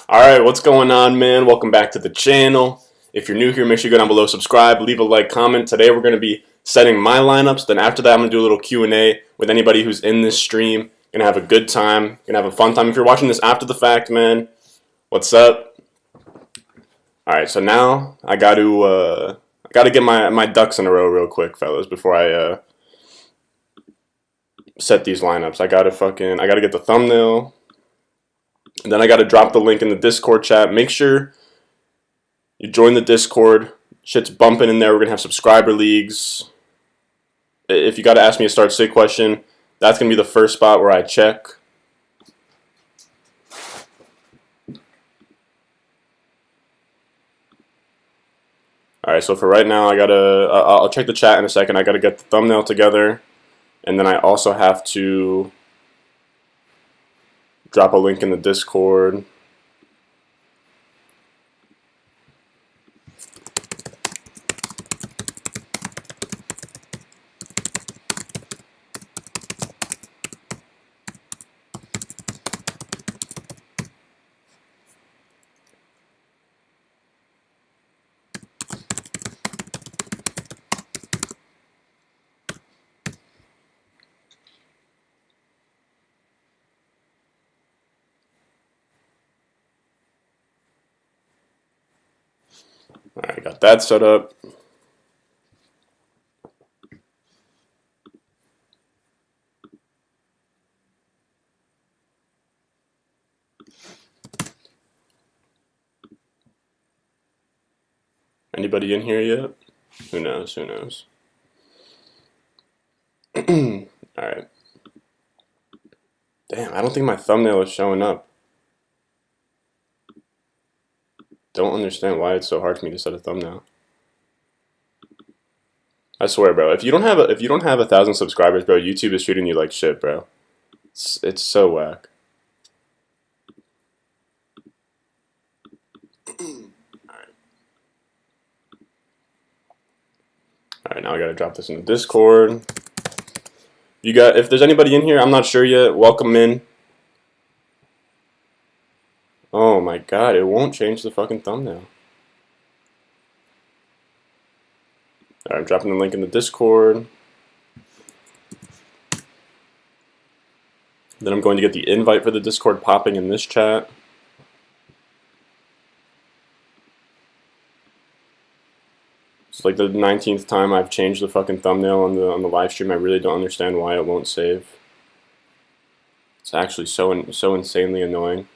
Alright, what's going on, man? Welcome back to the channel. If you're new here, make sure you go down below, subscribe, leave a like, comment. Today we're going to be setting my lineups. Then after that, I'm going to do a little Q&A with anybody who's in this stream. Going to have a good time. Going to have a fun time. If you're watching this after the fact, man, what's up? Alright, so now I got to get my ducks in a row real quick, fellas, before I set these lineups. I got to get the thumbnail. And then I got to drop the link in the Discord chat. Make sure you join the Discord. Shit's bumping in there. We're going to have subscriber leagues. If you got to ask me a start sit question, that's going to be the first spot where I check. Alright, so for right now, I'll check the chat in a second. I got to get the thumbnail together. And then I also have to drop a link in the Discord. Alright, got that set up. Anybody in here yet? Who knows? Who knows? Alright. Damn, I don't think my thumbnail is showing up. Don't understand why it's so hard for me to set a thumbnail. I swear, bro. If you don't have 1,000 subscribers, bro, YouTube is treating you like shit, bro. It's so whack. Alright, now I gotta drop this in the Discord. If there's anybody in here, I'm not sure yet, welcome in. Oh my god, it won't change the fucking thumbnail. Alright, I'm dropping the link in the Discord. Then I'm going to get the invite for the Discord popping in this chat. It's like the 19th time I've changed the fucking thumbnail on the live stream. I really don't understand why it won't save. It's actually so insanely annoying.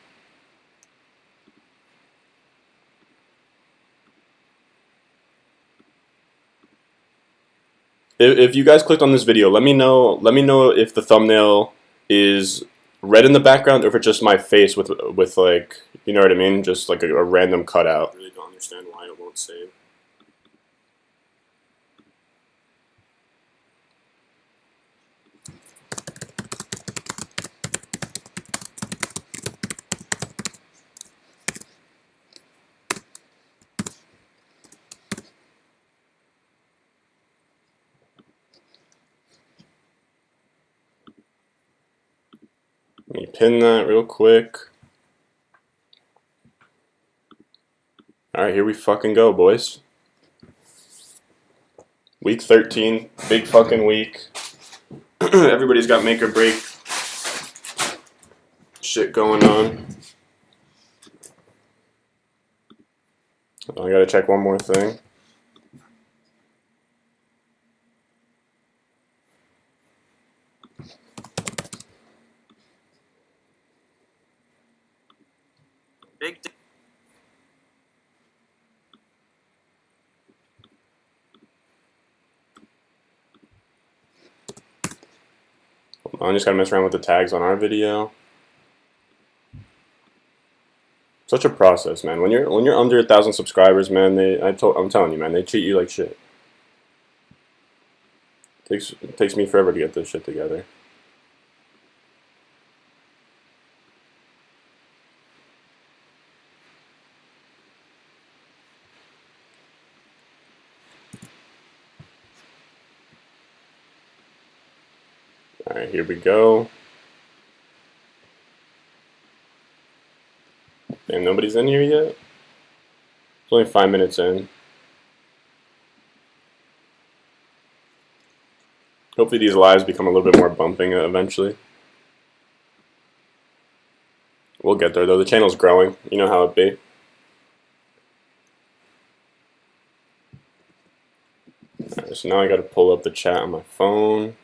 If you guys clicked on this video, let me know if the thumbnail is red in the background or if it's just my face with like, you know what I mean, just like a random cutout. I really don't understand why it won't save. Let me pin that real quick. Alright, here we fucking go, boys. Week 13, big fucking week. Everybody's got make or break shit going on. I gotta check one more thing. I just gotta mess around with the tags on our video. Such a process, man. When you're under 1,000 subscribers, man, I'm telling you, man, they treat you like shit. It takes me forever to get this shit together. Alright, here we go. Damn, nobody's in here yet? It's only 5 minutes in. Hopefully these lives become a little bit more bumping eventually. We'll get there though. The channel's growing. You know how it be. Alright, so now I gotta pull up the chat on my phone.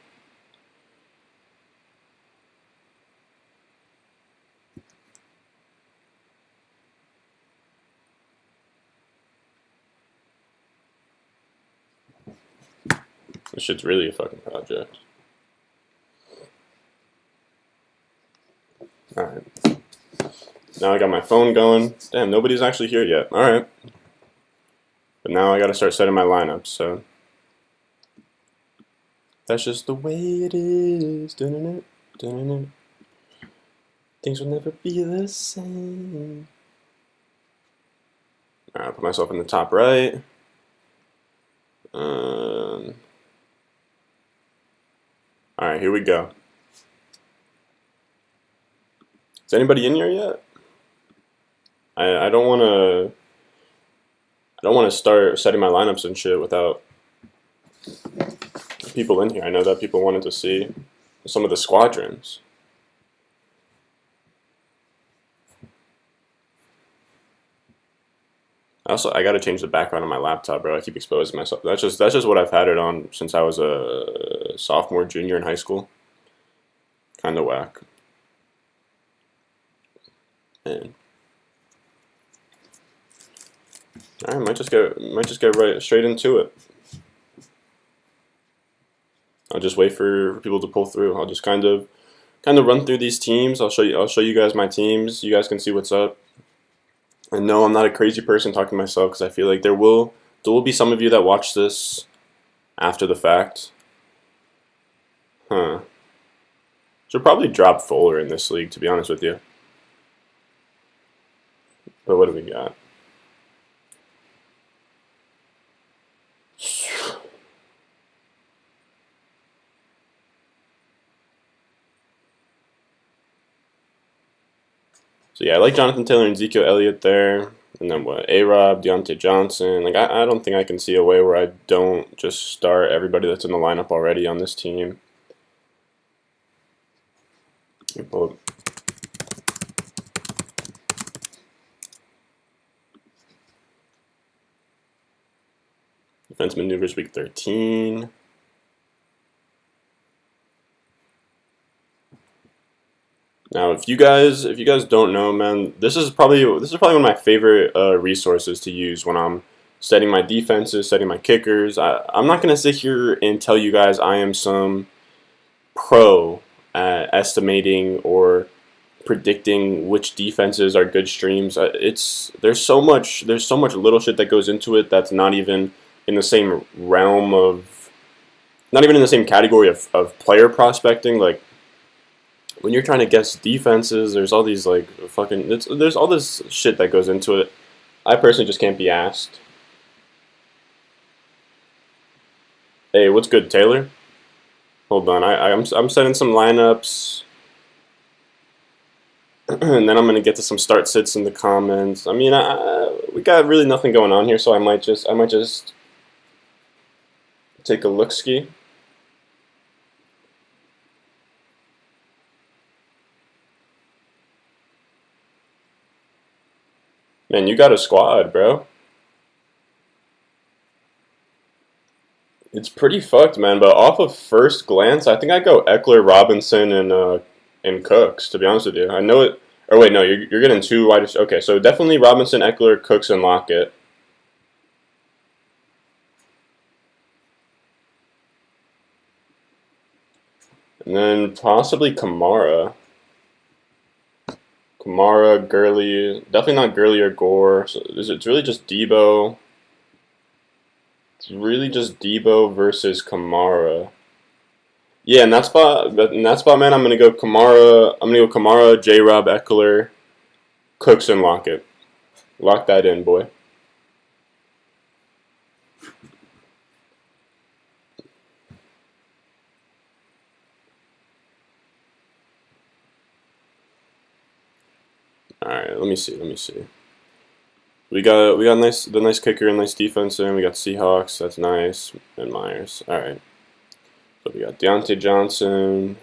This shit's really a fucking project. Alright. Now I got my phone going. Damn, nobody's actually here yet. Alright. But now I gotta start setting my lineups, so. That's just the way it is. Dun-dun-dun, dun-dun-dun. Things will never be the same. Alright, I'll put myself in the top right. Alright, here we go. Is anybody in here yet? I don't wanna start setting my lineups and shit without people in here. I know that people wanted to see some of the squadrons. I gotta change the background on my laptop, bro. I keep exposing myself. That's just what I've had it on since I was a sophomore, junior in high school. Kinda whack. Man. Alright, might just get right straight into it. I'll just wait for people to pull through. I'll just kind of run through these teams. I'll show you guys my teams. You guys can see what's up. And no, I'm not a crazy person talking to myself because I feel like there will be some of you that watch this after the fact. Huh. Should probably drop Fuller in this league, to be honest with you. But what do we got? So yeah, I like Jonathan Taylor and Ezekiel Elliott there. And then what? A-Rob, Dante Johnson. Like I don't think I can see a way where I don't just start everybody that's in the lineup already on this team. Defense maneuvers week 13. Now, if you guys don't know, man, this is probably one of my favorite resources to use when I'm setting my defenses, setting my kickers. I'm not gonna sit here and tell you guys I am some pro at estimating or predicting which defenses are good streams. There's so much little shit that goes into it that's not even in the same realm of, not even in the same category of player prospecting. Like, when you're trying to guess defenses, there's all these like there's all this shit that goes into it. I personally just can't be asked. Hey, what's good, Taylor? Hold on, I'm setting some lineups, and then I'm gonna get to some start sits in the comments. I mean, we got really nothing going on here, so I might just take a look-ski. Man, you got a squad, bro. It's pretty fucked, man. But off of first glance, I think I go Eckler, Robinson, and Cooks. To be honest with you, I know it. Or wait, no, you're getting two wide. Okay, so definitely Robinson, Eckler, Cooks, and Lockett. And then possibly Kamara. Kamara, Gurley, definitely not Gurley or Gore. So it's really just Debo. It's really just Debo versus Kamara. Yeah, in that spot, man, I'm gonna go Kamara, J-Rob, Eckler, Cooks, and Lockett. Lock that in, boy. All right, let me see. Let me see. We got the nice kicker and nice defense in. We got Seahawks. That's nice. And Myers. All right. So we got Dante Johnson.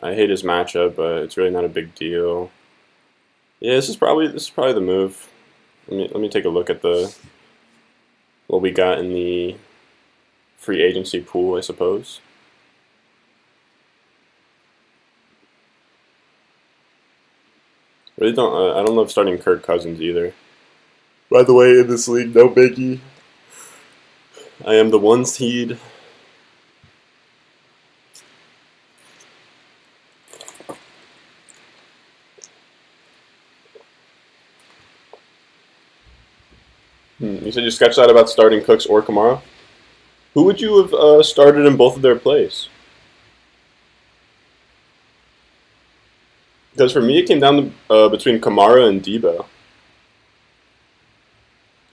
I hate his matchup, but it's really not a big deal. Yeah, this is probably the move. Let me take a look at what we got in the free agency pool, I suppose. Really don't. I don't love starting Kirk Cousins either. By the way, in this league, no biggie. I am the 1 seed. You said you sketched out about starting Cooks or Kamara. Who would you have started in both of their plays? Because for me, it came down to between Kamara and Debo.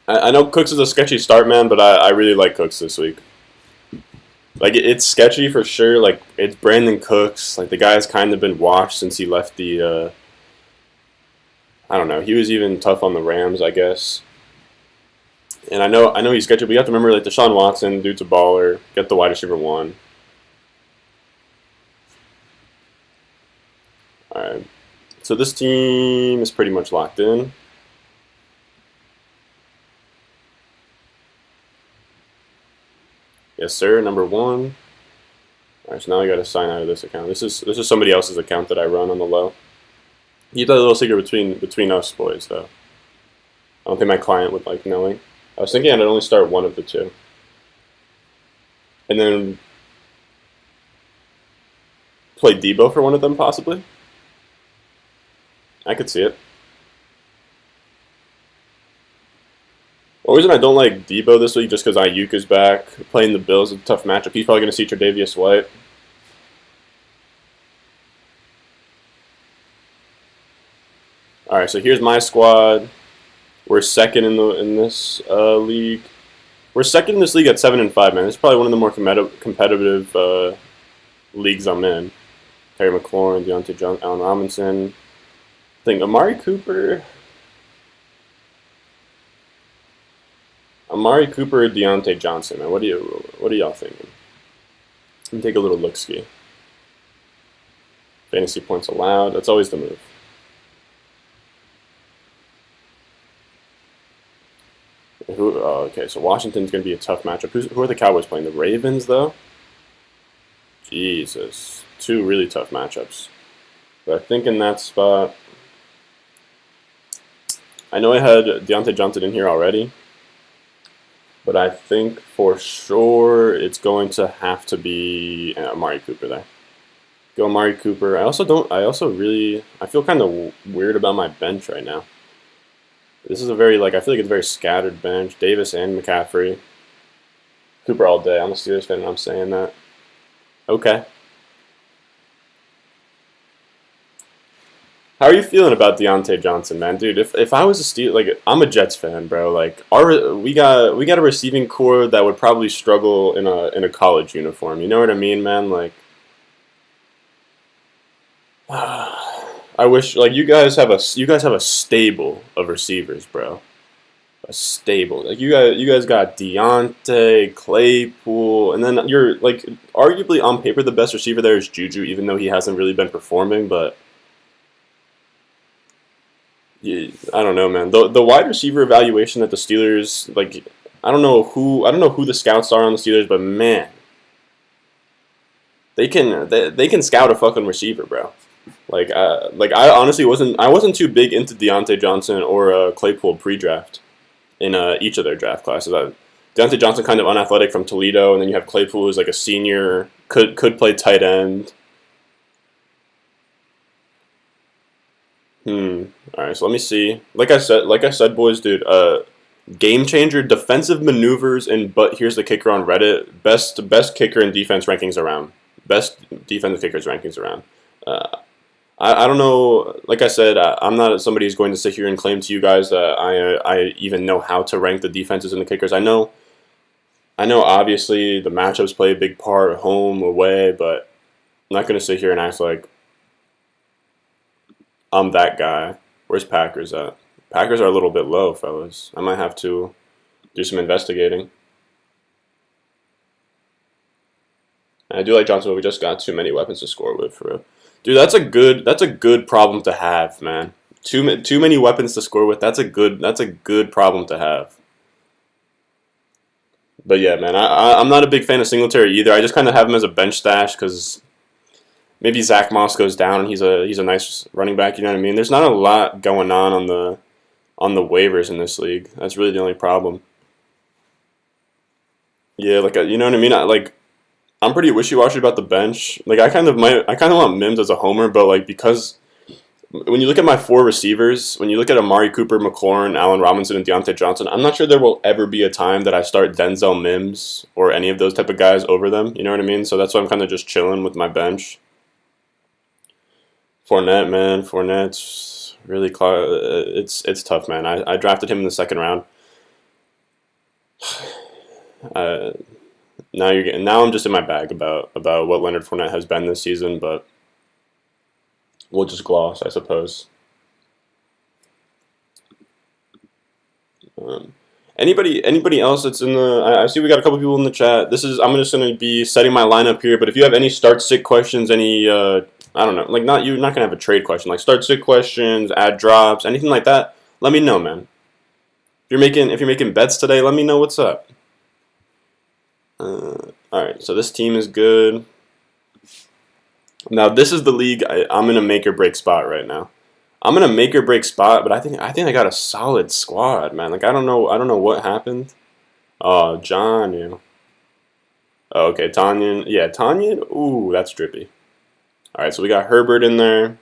I know Cooks is a sketchy start, man, but I really like Cooks this week. Like, it's sketchy for sure. Like, it's Brandon Cooks. Like, the guy's kind of been washed since he left the, I don't know. He was even tough on the Rams, I guess. And I know he's sketchy, but you have to remember, like, Deshaun Watson, dude's a baller. Get the wide receiver 1. Alright. So this team is pretty much locked in. Yes, sir. Number 1. Alright, so now I got to sign out of this account. This is somebody else's account that I run on the low. Keep that little secret between us boys, though. I don't think my client would like knowing. I was thinking I'd only start one of the two. And then play Debo for one of them, possibly. I could see it. The reason I don't like Debo this week just because Ayuk is back. Playing the Bills is a tough matchup. He's probably going to see Tre'Davious White. Alright, so here's my squad. We're second in this league. We're second in this league at 7-5, man. This is probably one of the more competitive leagues I'm in. Terry McLaurin, Dante Johnson, Allen Robinson. I think Amari Cooper or Dante Johnson, man. What are y'all thinking? Let me take a little look-ski. Fantasy points allowed. That's always the move. Okay, so Washington's going to be a tough matchup. Who are the Cowboys playing? The Ravens, though? Jesus. 2 really tough matchups. But I think in that spot, I know I had Dante Johnson in here already, but I think for sure it's going to have to be Amari Cooper there. Go Amari Cooper. I feel kind of weird about my bench right now. This is I feel like it's a very scattered bench. Davis and McCaffrey. Cooper all day. I'm a Steelers fan and I'm saying that. Okay. How are you feeling about Dante Johnson, man? Dude, if I was a I'm a Jets fan, bro. Like, we got a receiving core that would probably struggle in a college uniform. You know what I mean, man? Like, I wish you guys have a stable of receivers, bro. A stable. Like you guys got Deontay, Claypool, and then you're like arguably on paper the best receiver there is Juju, even though he hasn't really been performing, but yeah, I don't know, man. The wide receiver evaluation at the Steelers, like I don't know who the scouts are on the Steelers, but man, they can scout a fucking receiver, bro. Like I honestly wasn't too big into Dante Johnson or Claypool pre-draft in each of their draft classes. Dante Johnson kind of unathletic from Toledo, and then you have Claypool who's like a senior, could play tight end. All right, so let me see. Like I said, boys, dude. Game changer, defensive maneuvers, but here's the kicker on Reddit: best kicker and defense rankings around. Best defensive kickers rankings around. I don't know. Like I said, I'm not somebody who's going to sit here and claim to you guys that I even know how to rank the defenses and the kickers. I know. Obviously, the matchups play a big part, home, away, but I'm not going to sit here and act like I'm that guy Where's Packers at? Packers are a little bit low, fellas. I might have to do some investigating. And I do like Johnson, but we just got too many weapons to score with, for real. Dude, that's a good problem to have, man. Too many weapons to score with. That's a good problem to have. But yeah, man, I'm not a big fan of Singletary either. I just kind of have him as a bench stash because maybe Zach Moss goes down and he's a nice running back. You know what I mean? There's not a lot going on the waivers in this league. That's really the only problem. Yeah, like you know what I mean? I'm pretty wishy-washy about the bench. Like I kind of want Mims as a homer, but like because when you look at my 4 receivers, when you look at Amari Cooper, McLaurin, Allen Robinson, and Dante Johnson, I'm not sure there will ever be a time that I start Denzel Mims or any of those type of guys over them. You know what I mean? So that's why I'm kind of just chilling with my bench. Fournette, man, Fournette's really it's tough, man. I drafted him in the 2nd round. Now I'm just in my bag about what Leonard Fournette has been this season, but we'll just gloss, I suppose. Anybody else that's in the? I see we got a couple people in the chat. I'm just gonna be setting my lineup here. But if you have any start sit questions, any I don't know, like you're not gonna have a trade question, like start sit questions, add drops, anything like that. Let me know, man. If you're making bets today, let me know what's up. All right, so this team is good. Now this is the league I'm in a make or break spot right now. I'm in a make or break spot, but I think I got a solid squad, man. Like I don't know what happened. Oh, John, you. Oh, okay, Tanyan. Yeah, Tanyan. Ooh, that's drippy. All right, so we got Herbert in there.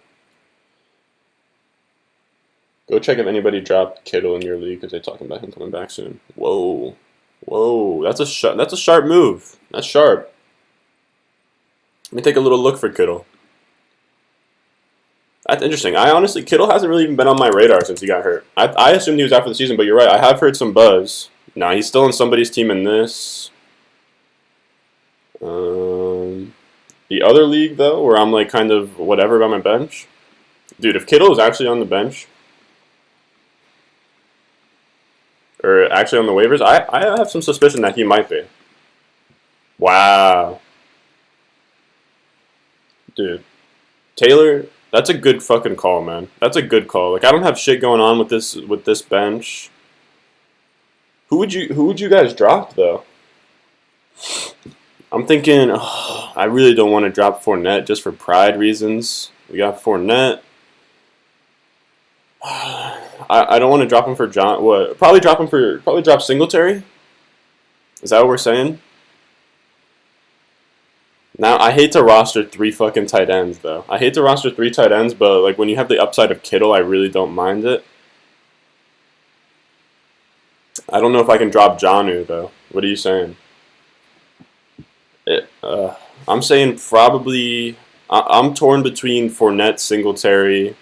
Go check if anybody dropped Kittle in your league because they're talking about him coming back soon. Whoa, that's a sharp move. That's sharp. Let me take a little look for Kittle. That's interesting. Kittle hasn't really even been on my radar since he got hurt. I assumed he was out for the season, but you're right. I have heard some buzz. Nah, he's still in somebody's team in this. The other league, though, where I'm like kind of whatever about my bench. Dude, if Kittle is actually on the bench, or actually on the waivers, I have some suspicion that he might be. Wow. Dude. Taylor, that's a good fucking call, man. That's a good call. Like I don't have shit going on with this bench. Who would you guys drop though? I'm thinking I really don't want to drop Fournette just for pride reasons. We got Fournette. I don't want to drop him for John. What? Probably drop Singletary. Is that what we're saying? Now I hate to roster 3 fucking tight ends though. I hate to roster 3 tight ends, but like when you have the upside of Kittle, I really don't mind it. I don't know if I can drop Jonnu though. What are you saying? I'm saying probably. I'm torn between Fournette, Singletary.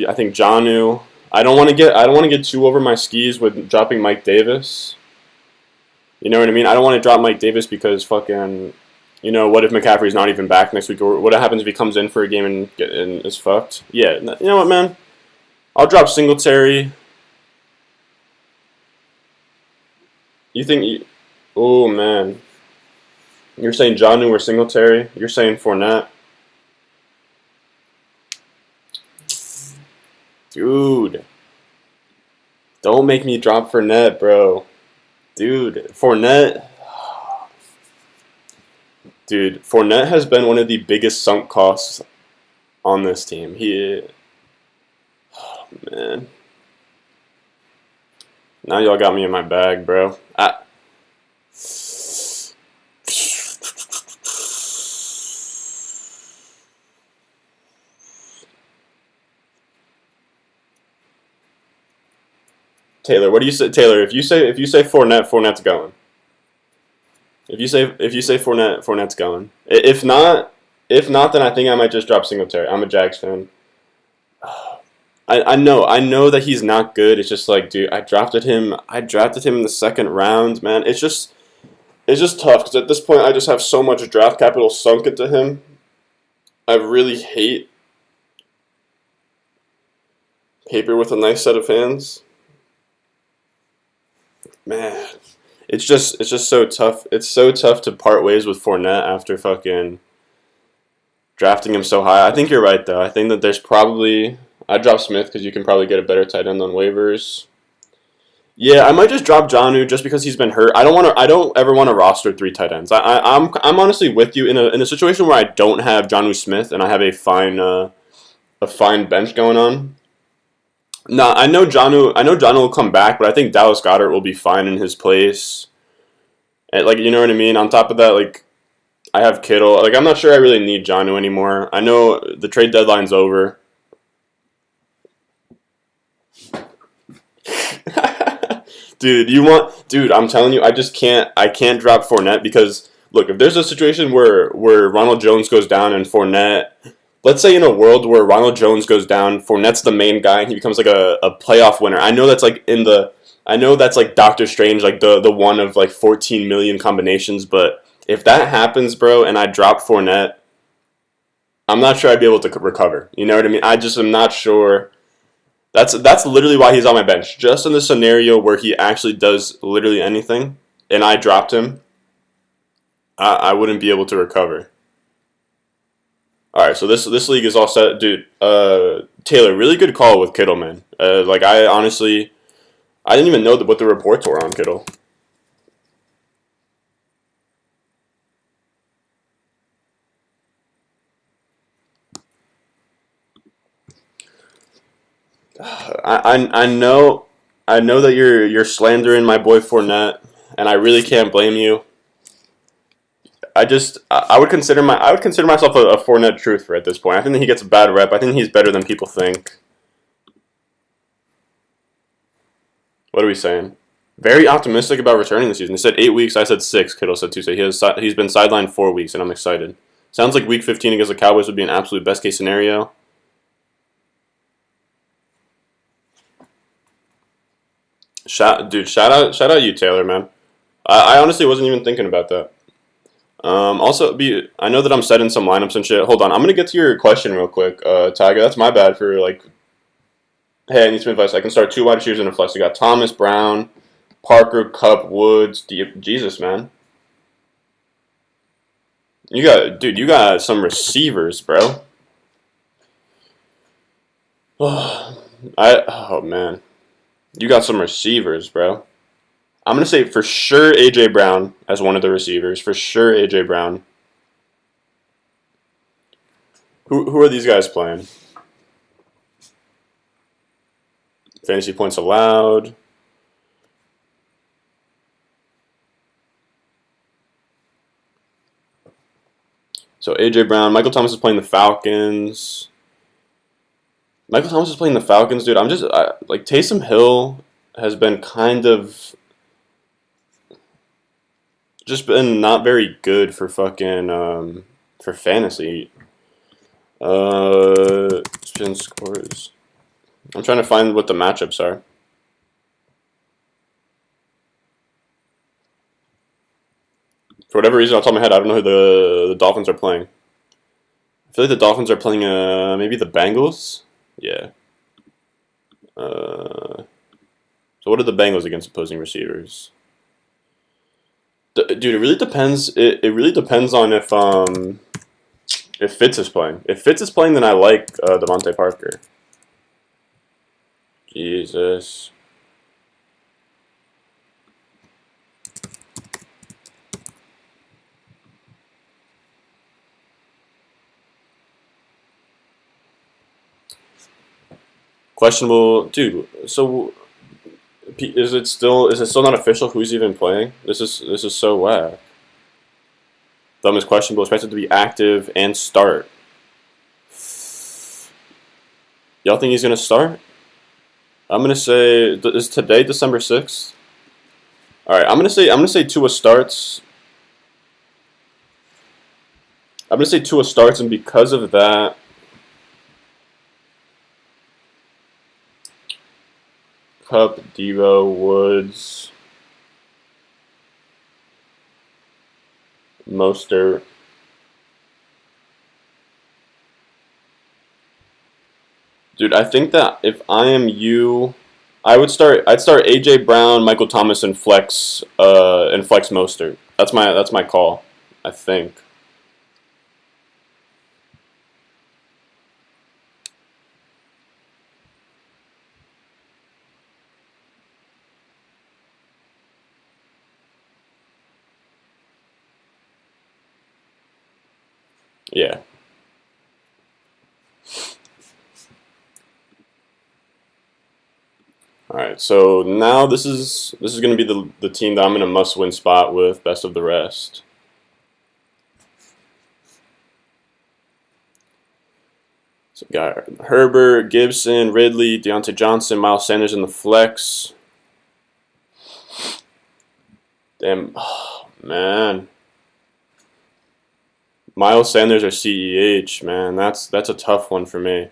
I think Jonnu. I don't want to get too over my skis with dropping Mike Davis. You know what I mean? I don't want to drop Mike Davis because fucking, what if McCaffrey's not even back next week? Or what happens if he comes in for a game and is fucked? Yeah, you know what, man? I'll drop Singletary. Oh, man. You're saying Jonnu or Singletary? You're saying Fournette? Dude. Don't make me drop Fournette, bro. Dude, Fournette. Dude, Fournette has been one of the biggest sunk costs on this team. Oh, man. Now y'all got me in my bag, bro. Taylor, what do you say? Taylor, if you say Fournette, Fournette's going. If you say Fournette, Fournette's going. If not, then I think I might just drop Singletary. I'm a Jags fan. I know that he's not good. It's just like, dude, I drafted him in the 2nd round, man. It's just tough because at this point I just have so much draft capital sunk into him. I really hate Paper with a nice set of hands. Man, it's just so tough. It's so tough to part ways with Fournette after fucking drafting him so high. I think you're right though. I think that there's probably I drop Smith because you can probably get a better tight end on waivers. Yeah, I might just drop Jonnu just because he's been hurt. I don't want to. I don't ever want to roster 3 tight ends. I'm honestly with you in a situation where I don't have Jonnu Smith and I have a fine bench going on. No, I know Jonnu. I know Jonnu will come back, but I think Dallas Goedert will be fine in his place. And, like, you know what I mean. On top of that, like, I have Kittle. Like, I'm not sure I really need Jonnu anymore. I know the trade deadline's over. Dude, I'm telling you, I can't drop Fournette because look, if there's a situation where Ronald Jones goes down and Fournette, let's say in a world where Ronald Jones goes down, Fournette's the main guy and he becomes like a playoff winner. I know that's like Doctor Strange, like the one of like 14 million combinations, but if that happens, bro, and I drop Fournette, I'm not sure I'd be able to recover. You know what I mean? I just am not sure. That's literally why he's on my bench. Just in the scenario where he actually does literally anything, and I dropped him, I wouldn't be able to recover. All right, so this league is all set, dude. Taylor, really good call with Kittle, man. Like I honestly, I didn't even know what the reports were on Kittle. I know that you're slandering my boy Fournette, and I really can't blame you. I would consider myself a Fournette truther at this point. I think that he gets a bad rep. I think he's better than people think. What are we saying? Very optimistic about returning this season. He said 8 weeks. I said 6. Kittle said 2. So he's been sidelined 4 weeks, and I'm excited. Sounds like week 15 against the Cowboys would be an absolute best case scenario. Shout out you, Taylor, man. I honestly wasn't even thinking about that. I know that I'm setting some lineups and shit. Hold on, I'm gonna get to your question real quick, Tiger. That's my bad for like. Hey, I need some advice. I can start 2 wide receivers in a flex. You got Thomas, Brown, Parker, Cup, Woods. Jesus, man. You got some receivers, bro. Oh man, you got some receivers, bro. I'm gonna say for sure AJ Brown as one of the receivers. For sure AJ Brown. Who are these guys playing? Fantasy points allowed. So AJ Brown, Michael Thomas is playing the Falcons. Michael Thomas is playing the Falcons, dude. Like Taysom Hill has been kind of just been not very good for fucking for fantasy. Spin scores. I'm trying to find what the matchups are. For whatever reason, off the top of my head, I don't know who the Dolphins are playing. I feel like the Dolphins are playing maybe the Bengals. Yeah. So what are the Bengals against opposing receivers? Dude, it really depends. It really depends on if Fitz is playing. If Fitz is playing, then I like Devontae Parker. Jesus. Questionable, dude. So is it still not official who's even playing? This is so whack. Thumb is questionable, expected to be active and start. Y'all think he's gonna start? I'm gonna say is today December 6th? All right, I'm gonna say Tua starts. I'm gonna say Tua starts, and because of that, Cup, Devo, Woods, Mostert. Dude, I think that if I am you, I'd start AJ Brown, Michael Thomas, and flex Mostert. That's my call. I think. Yeah. All right. So now this is going to be the team that I'm in a must-win spot with. Best of the rest. So we got Herbert, Gibson, Ridley, Dante Johnson, Miles Sanders in the flex. Damn, oh, man. Miles Sanders or CEH, man. That's a tough one for me.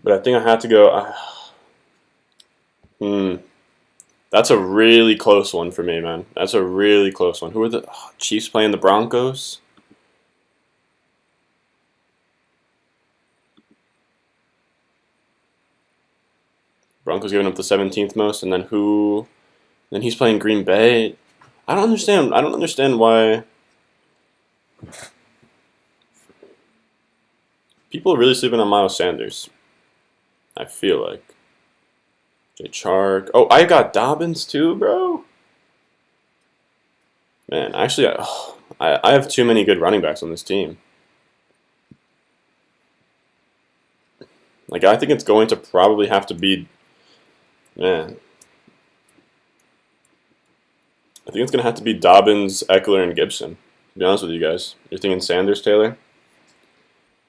But I think I have to go. Hmm. That's a really close one for me, man. That's a really close one. Who are the Chiefs playing the Broncos? Broncos giving up the 17th most, and then who? Then he's playing Green Bay. I don't understand. I don't understand why people are really sleeping on Miles Sanders. I feel like Jay Chark. Oh, I got Dobbins too, bro. Man, actually, I have too many good running backs on this team. Like, I think it's going to probably have to be, man. I think it's going to have to be Dobbins, Eckler, and Gibson. To be honest with you guys, you're thinking Sanders, Taylor?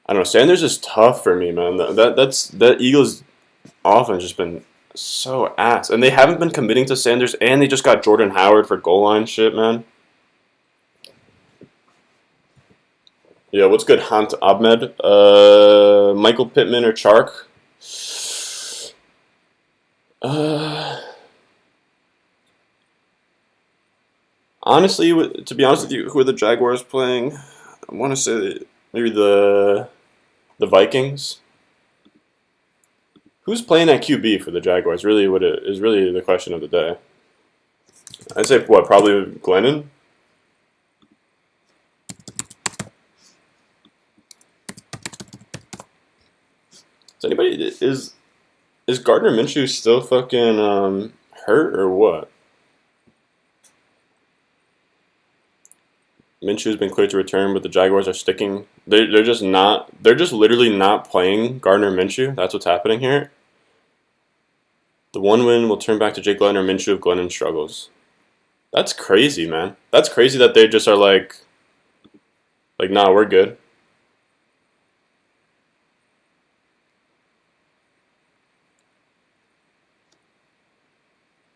I don't know. Sanders is tough for me, man. That Eagles offense just been so ass, and they haven't been committing to Sanders, and they just got Jordan Howard for goal line shit, man. Yeah, what's good, Hunt Ahmed? Michael Pittman or Chark? Uh, honestly, to be honest with you, who are the Jaguars playing? I want to say maybe the Vikings. Who's playing at QB for the Jaguars? Really, what it is really the question of the day. I'd say what, probably Glennon. Is anybody is Gardner Minshew still fucking hurt or what? Minshew's been cleared to return, but the Jaguars are sticking. They're just not. They're just literally not playing Gardner Minshew. That's what's happening here. The one win will turn back to Jake Glennon or Minshew if Glennon struggles. That's crazy, man. That's crazy that they just are like, nah, we're good.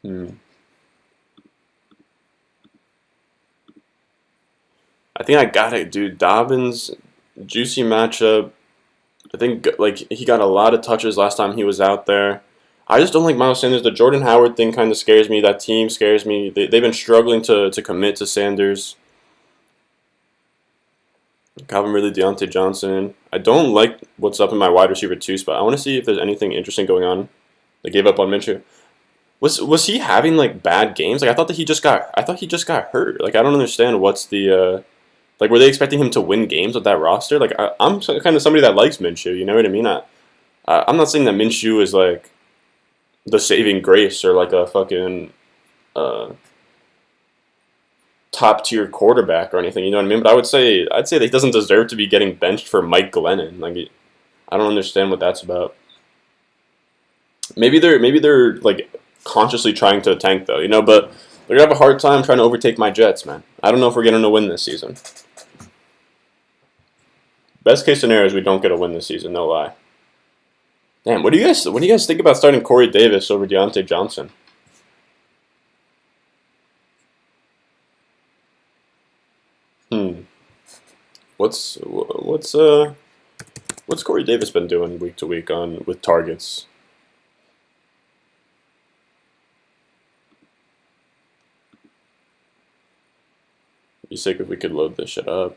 Hmm. I think I got it, dude. Dobbins, juicy matchup. I think like he got a lot of touches last time he was out there. I just don't like Miles Sanders. The Jordan Howard thing kind of scares me. That team scares me. They've been struggling to commit to Sanders. Calvin Ridley, Dante Johnson. I don't like what's up in my wide receiver 2 spot. I want to see if there's anything interesting going on. They gave up on Minshew. Was he having like bad games? Like I thought he just got hurt. Like I don't understand what's the like were they expecting him to win games with that roster? Like I'm kind of somebody that likes Minshew. You know what I mean? I'm not saying that Minshew is like the saving grace or like a fucking uh, top tier quarterback or anything. You know what I mean? But I'd say that he doesn't deserve to be getting benched for Mike Glennon. Like I don't understand what that's about. Maybe they're like consciously trying to tank though. You know, but they're gonna have a hard time trying to overtake my Jets, man. I don't know if we're getting a win this season. Best case scenario is we don't get a win this season. No lie. Damn, what do you guys think about starting Corey Davis over Dante Johnson? Hmm. What's Corey Davis been doing week to week on with targets? Be sick if we could load this shit up.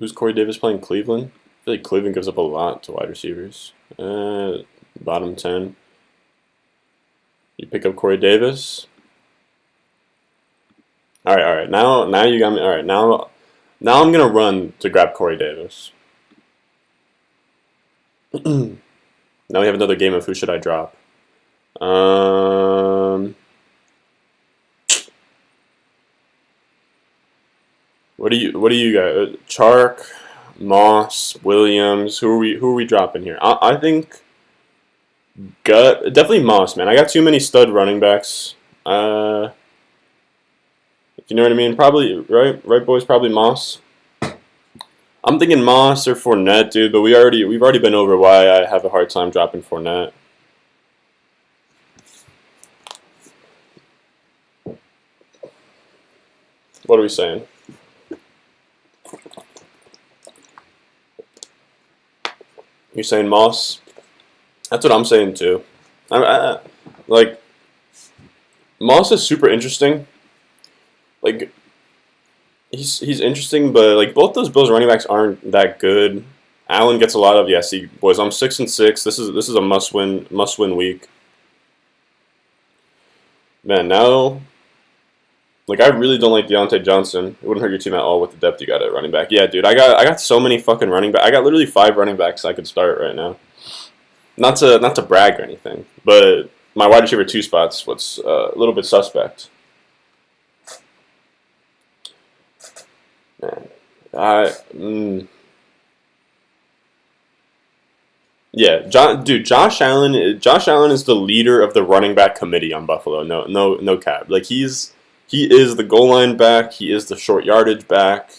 Who's Corey Davis playing? Cleveland? I feel like Cleveland gives up a lot to wide receivers. Bottom 10. You pick up Corey Davis. All right. Now you got me. All right, now I'm gonna run to grab Corey Davis. Now we have another game of who should I drop. What do you got? Chark, Moss, Williams. Who are we dropping here? I think definitely Moss, man. I got too many stud running backs. You know what I mean? Probably right, boys. Probably Moss. I'm thinking Moss or Fournette, dude. But we've already been over why I have a hard time dropping Fournette. What are we saying? You're saying Moss? That's what I'm saying too. Like Moss is super interesting. Like he's interesting, but like both those Bills running backs aren't that good. Allen gets a lot of boys. I'm 6-6. This is a must win week. Man, now like I really don't like Dante Johnson. It wouldn't hurt your team at all with the depth you got at running back. Yeah, dude, I got so many fucking running back. I got literally 5 running backs I could start right now. Not to brag or anything, but my wide receiver 2 spots what's a little bit suspect. Man, yeah, Josh Allen is the leader of the running back committee on Buffalo. No cap. Like he is the goal line back. He is the short yardage back.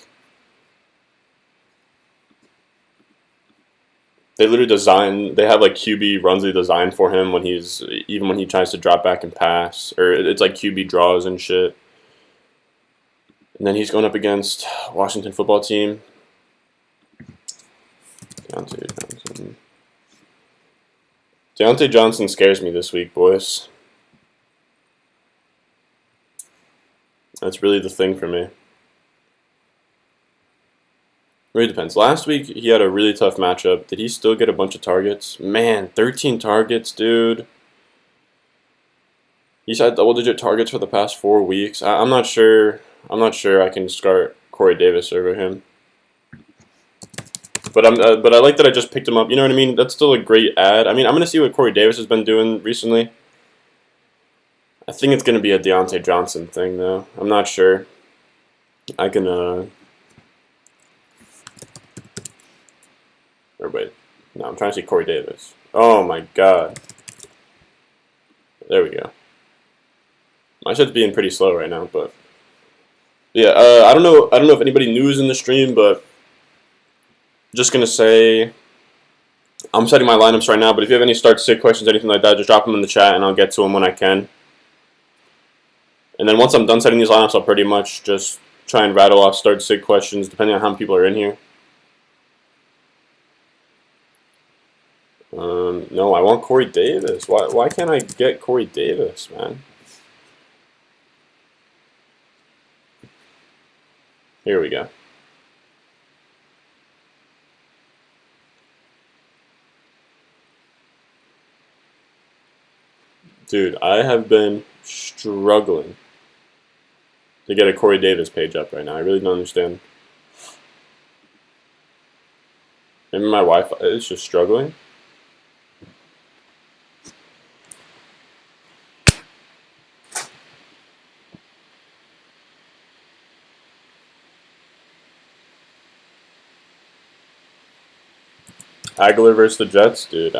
They literally they have like QB runs they designed for him when he tries to drop back and pass, or it's like QB draws and shit. And then he's going up against Washington football team. Dante Johnson scares me this week, boys. That's really the thing for me. Really depends. Last week, he had a really tough matchup. Did he still get a bunch of targets? Man, 13 targets, dude. He's had double-digit targets for the past 4 weeks. I'm not sure. I'm not sure I can start Corey Davis over him. But I like that I just picked him up. You know what I mean? That's still a great ad. I mean, I'm gonna see what Corey Davis has been doing recently. I think it's gonna be a Dante Johnson thing, though. I'm not sure. I can Or wait. No, I'm trying to see Corey Davis. Oh my god. There we go. My shit's being pretty slow right now, but yeah. I don't know if anybody new is in the stream, but just gonna say I'm setting my lineups right now. But if you have any start-sit questions, anything like that, just drop them in the chat, and I'll get to them when I can. And then once I'm done setting these lineups, I'll pretty much just try and rattle off start-sit questions, depending on how many people are in here. No, I want Corey Davis. Why can't I get Corey Davis, man? Here we go. Dude, I have been struggling to get a Corey Davis page up right now. I really don't understand. Maybe my Wi-Fi is just struggling. Aguilar versus the Jets, dude.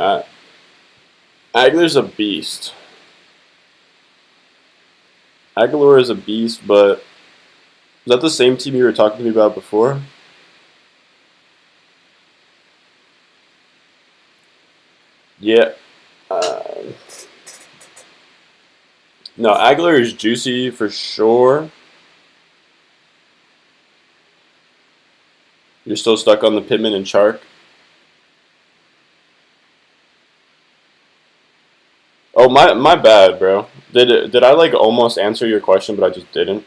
Aguilar's a beast. Aguilar is a beast, but is that the same team you were talking to me about before? Yeah. No, Aguilar is juicy for sure. You're still stuck on the Pittman and Chark? Oh, my bad, bro. Did I like almost answer your question, but I just didn't?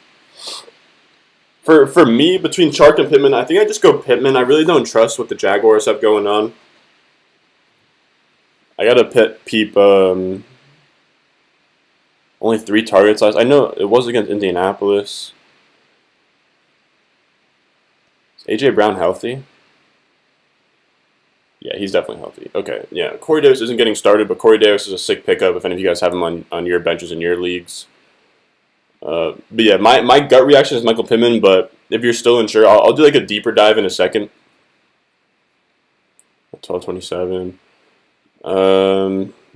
For me, between Chark and Pittman, I think I just go Pittman. I really don't trust what the Jaguars have going on. I gotta peep. Only 3 targets last. I know it was against Indianapolis. Is AJ Brown healthy? Yeah, he's definitely healthy. Okay, yeah. Corey Davis isn't getting started, but Corey Davis is a sick pickup if any of you guys have him on your benches in your leagues. But yeah, my gut reaction is Michael Pittman, but if you're still unsure, I'll do like a deeper dive in a second. 12-27.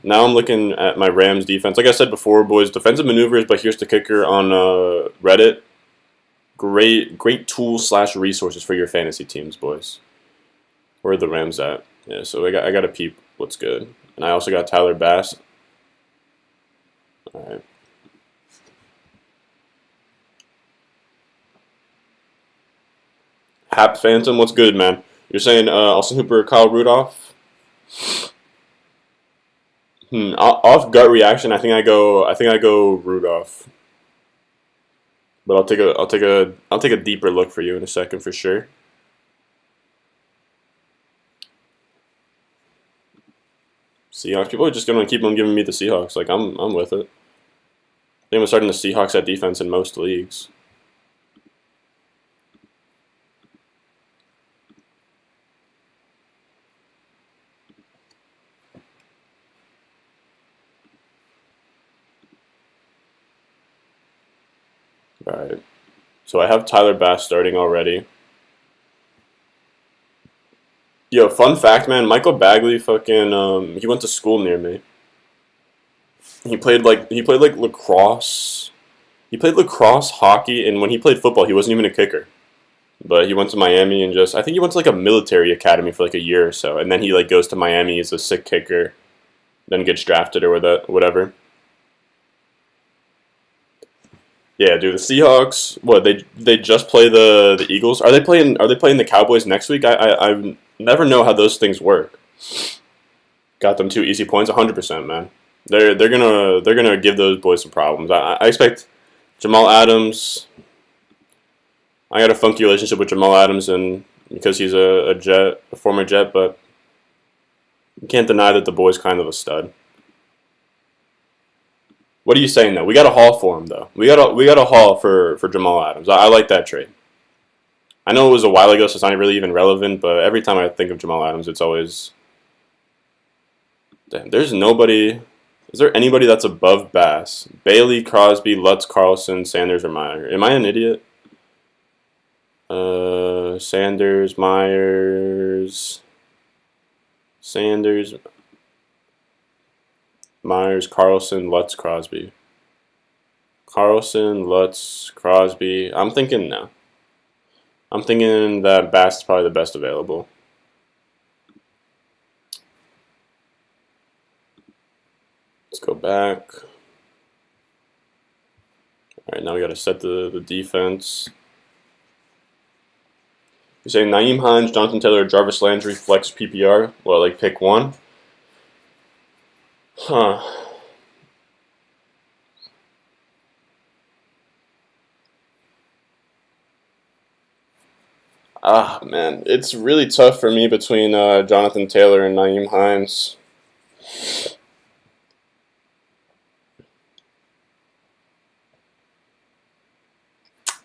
Now I'm looking at my Rams defense. Like I said before, boys, defensive maneuvers, but here's the kicker on Reddit. Great tools / resources for your fantasy teams, boys. Where are the Rams at? Yeah, so I got to peep what's good. And I also got Tyler Bass. All right. Hap Phantom, what's good, man? You're saying Austin Hooper, Kyle Rudolph? Off gut reaction, I think I go Rudolph. But I'll take a deeper look for you in a second for sure. Seahawks. People are just gonna keep on giving me the Seahawks. Like I'm with it. I think I'm starting the Seahawks at defense in most leagues. Alright. So I have Tyler Bass starting already. Yo, fun fact, man, Michael Bagley fucking he went to school near me. He played like lacrosse. He played lacrosse, hockey, and when he played football, he wasn't even a kicker. But he went to Miami and I think he went to like a military academy for like a year or so, and then he like goes to Miami as a sick kicker, then gets drafted or whatever. Yeah, dude, the Seahawks. What they just play the Eagles? Are they playing the Cowboys next week? I never know how those things work. Got them 2 easy points, 100%, man. They're gonna give those boys some problems. I expect Jamal Adams. I got a funky relationship with Jamal Adams, and because he's a former Jet, but you can't deny that the boy's kind of a stud. What are you saying though? We got a haul for him though. We got a haul for Jamal Adams. I like that trade. I know it was a while ago, so it's not really even relevant. But every time I think of Jamal Adams, it's always damn. There's nobody. Is there anybody that's above Bass? Bailey, Crosby, Lutz, Carlson, Sanders, or Meyer? Am I an idiot? Sanders, Myers, Carlson, Lutz, Crosby. Carlson, Lutz, Crosby. I'm thinking no. I'm thinking that Bass is probably the best available. Let's go back. All right, now we got to set the defense. You're saying Nyheim Hines, Jonathan Taylor, Jarvis Landry, flex PPR? Well, like pick one? Huh. Ah, man. It's really tough for me between Jonathan Taylor and Nyheim Hines.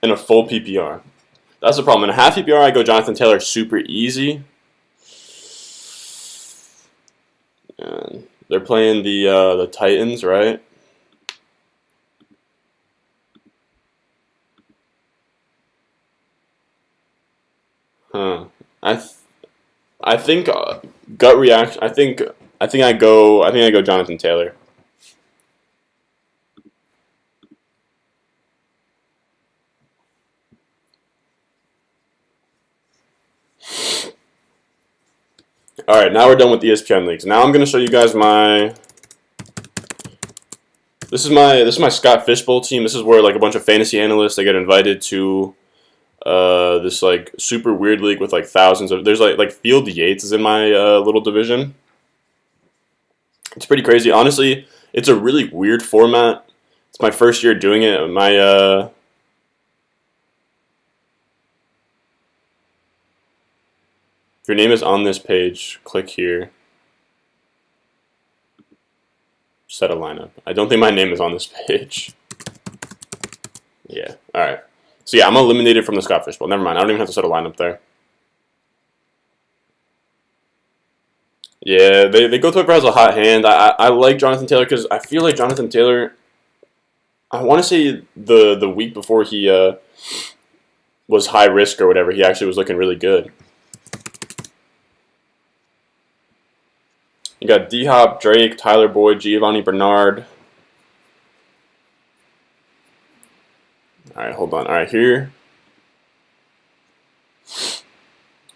In a full PPR. That's the problem. In a half PPR, I go Jonathan Taylor super easy. And they're playing the Titans, right? Huh. I think gut reaction. I think I go Jonathan Taylor. All right, now we're done with ESPN leagues. Now I'm going to show you guys my. This is my Scott Fishbowl team. This is where like a bunch of fantasy analysts they get invited to this like super weird league with like thousands of. There's like Field Yates is in my little division. It's pretty crazy. Honestly, it's a really weird format. It's my first year doing it. If your name is on this page, click here. Set a lineup. I don't think my name is on this page. Yeah. All right. So yeah, I'm eliminated from the Scott Fish Bowl. Never mind. I don't even have to set a lineup there. Yeah, they go to whoever has a hot hand. I like Jonathan Taylor because I feel like Jonathan Taylor. I want to say the week before he was high risk or whatever, he actually was looking really good. You got D-Hop, Drake, Tyler Boyd, Giovanni Bernard. All right, hold on. All right, here.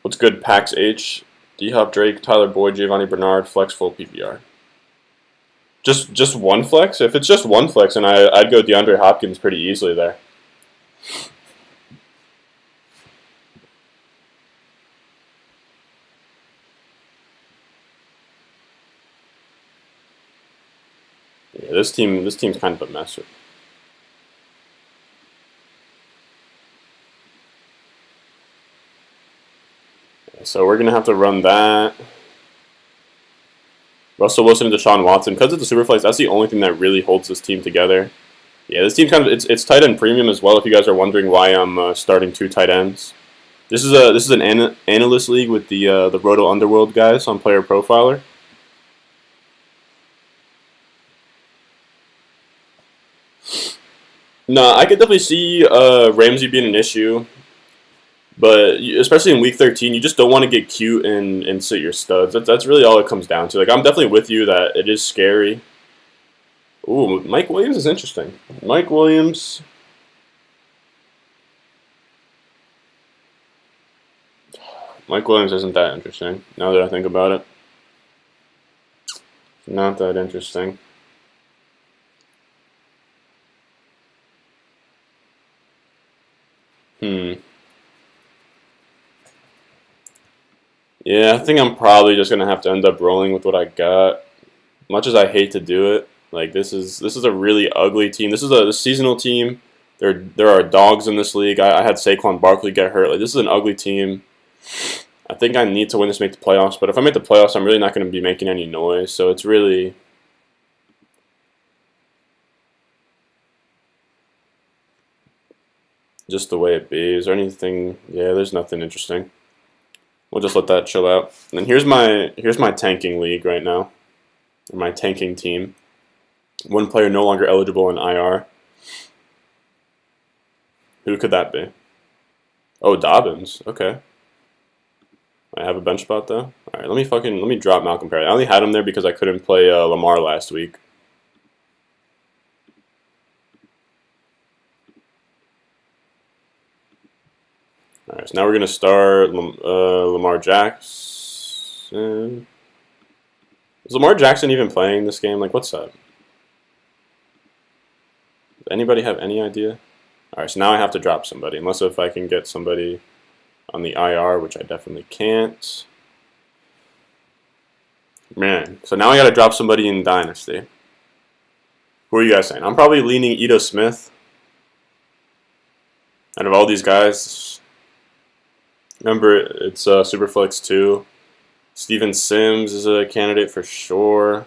What's good? Pax H, D-Hop, Drake, Tyler Boyd, Giovanni Bernard, flex full PPR. Just one flex? If it's just one flex, then I'd go DeAndre Hopkins pretty easily there. Yeah, this team's kind of a mess. So we're gonna have to run that. Russell Wilson and Deshaun Watson. Because it's a Superflex, that's the only thing that really holds this team together. Yeah, this team kind of it's tight end premium as well. If you guys are wondering why I'm starting 2 tight ends, this is an analyst league with the Roto Underworld guys on Player Profiler. No, I could definitely see Ramsey being an issue. But especially in week 13, you just don't want to get cute and sit your studs. That's really all it comes down to. Like, I'm definitely with you that it is scary. Ooh, Mike Williams is interesting. Mike Williams. Mike Williams isn't that interesting, now that I think about it. Not that interesting. Yeah, I think I'm probably just gonna have to end up rolling with what I got. Much as I hate to do it, like this is a really ugly team. This is a seasonal team. There are dogs in this league. I had Saquon Barkley get hurt. Like, this is an ugly team. I think I need to win this to make the playoffs. But if I make the playoffs, I'm really not going to be making any noise. So it's really just the way it be. Is there anything? Yeah, there's nothing interesting. We'll just let that chill out. And then here's my tanking league right now. My tanking team. One player no longer eligible in IR. Who could that be? Oh, Dobbins. Okay. I have a bench spot though. All right, let me drop Malcolm Perry. I only had him there because I couldn't play Lamar last week. All right, so now we're gonna start Lamar Jackson. Is Lamar Jackson even playing this game? Like, what's up? Does anybody have any idea? All right, so now I have to drop somebody, unless if I can get somebody on the IR, which I definitely can't. Man, so now I got to drop somebody in Dynasty. Who are you guys saying? I'm probably leaning Ito Smith. Out of all these guys, remember it's Superflex 2. Steven Sims is a candidate for sure.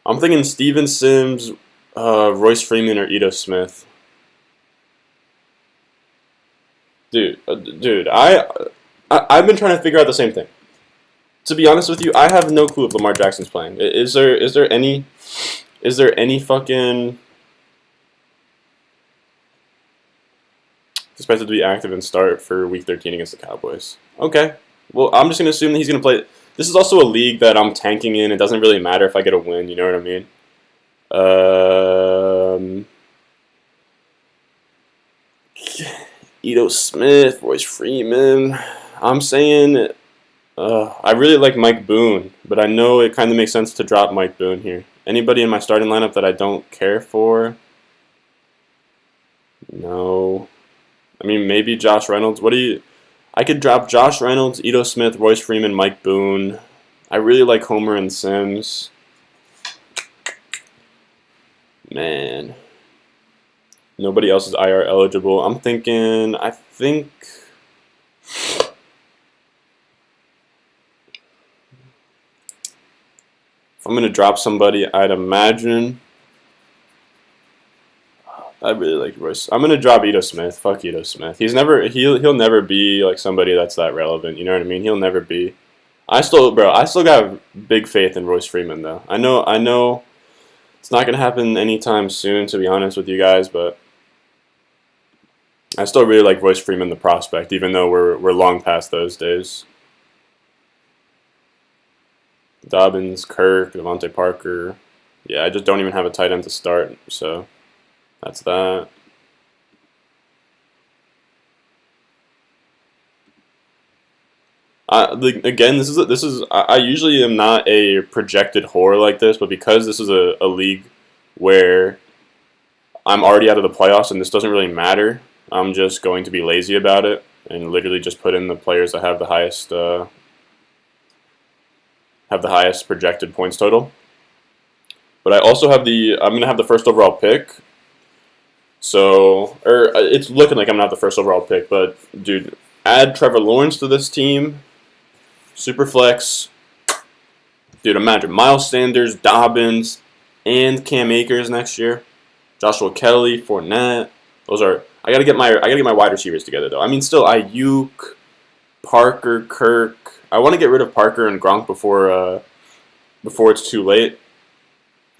I'm thinking Steven Sims, Royce Freeman, or Ito Smith. Dude, I've been trying to figure out the same thing. To be honest with you, I have no clue if Lamar Jackson's playing. Is there any fucking expected to be active and start for Week 13 against the Cowboys? Okay, well I'm just gonna assume that he's gonna play. This is also a league that I'm tanking in. It doesn't really matter if I get a win. You know what I mean? Ito Smith, Royce Freeman. I'm saying I really like Mike Boone, but I know it kind of makes sense to drop Mike Boone here. Anybody in my starting lineup that I don't care for? No. I mean, maybe Josh Reynolds. I could drop Josh Reynolds, Ito Smith, Royce Freeman, Mike Boone. I really like Homer and Sims. Man. Nobody else is IR eligible. I think I'm going to drop somebody, I'd imagine. I really like Royce. I'm gonna drop Ito Smith. Fuck Ito Smith. He'll never be like somebody that's that relevant. You know what I mean? He'll never be. I still got big faith in Royce Freeman though. I know it's not gonna happen anytime soon, to be honest with you guys, but I still really like Royce Freeman, the prospect, even though we're long past those days. Dobbins, Kirk, Devontae Parker. Yeah, I just don't even have a tight end to start, so that's that. Again, this is I usually am not a projected whore like this, but because this is a league where I'm already out of the playoffs and this doesn't really matter, I'm just going to be lazy about it and literally just put in the players that have the highest projected points total. But I also have I'm gonna have the first overall pick. So, it's looking like I'm not the first overall pick, but dude, add Trevor Lawrence to this team. Superflex. Dude, imagine Miles Sanders, Dobbins, and Cam Akers next year. Joshua Kelly, Fournette. I gotta get my wide receivers together though. I mean, still Ayuk, Parker, Kirk. I want to get rid of Parker and Gronk before it's too late.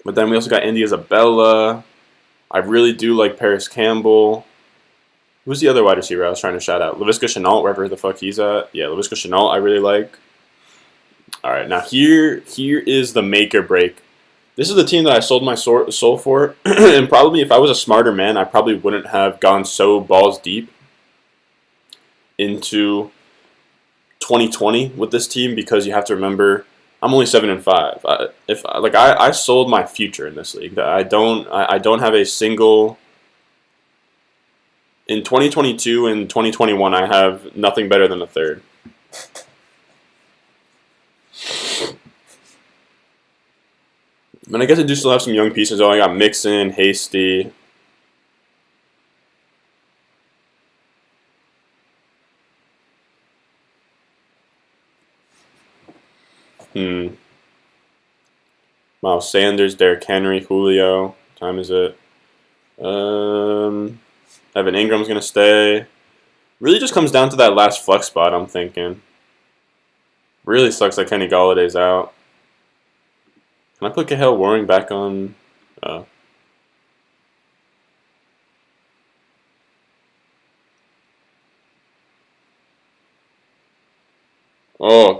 But then we also got Indy Isabella. I really do like Paris Campbell. Who's the other wide receiver I was trying to shout out? Laviska Shenault, wherever the fuck he's at. Yeah, Laviska Shenault I really like. All right, now here is the make or break. This is the team that I sold my soul for, and probably if I was a smarter man, I probably wouldn't have gone so balls deep into 2020 with this team, because you have to remember I'm only 7-5. I sold my future in this league. I don't have a single. In 2022 and 2021, I have nothing better than a third. But I guess I do still have some young pieces. Oh, I got Mixon, Hasty. Miles Sanders, Derrick Henry, Julio. What time is it? Evan Ingram's going to stay. Really just comes down to that last flex spot, I'm thinking. Really sucks that Kenny Galladay's out. Can I put Cahale Warring back on?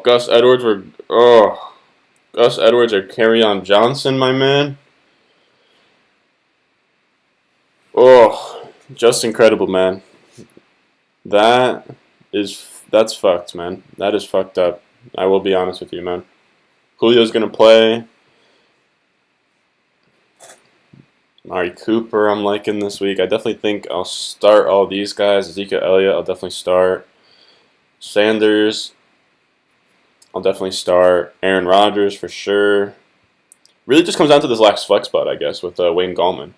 Gus Edwards or Kerryon Johnson, my man. Oh, just incredible, man. That's fucked, man. That is fucked up. I will be honest with you, man. Julio's gonna play. Amari Cooper, I'm liking this week. I definitely think I'll start all these guys. Ezekiel Elliott, I'll definitely start. Sanders, I'll definitely start. Aaron Rodgers for sure. Really just comes down to this last flex spot, I guess, with Wayne Gallman.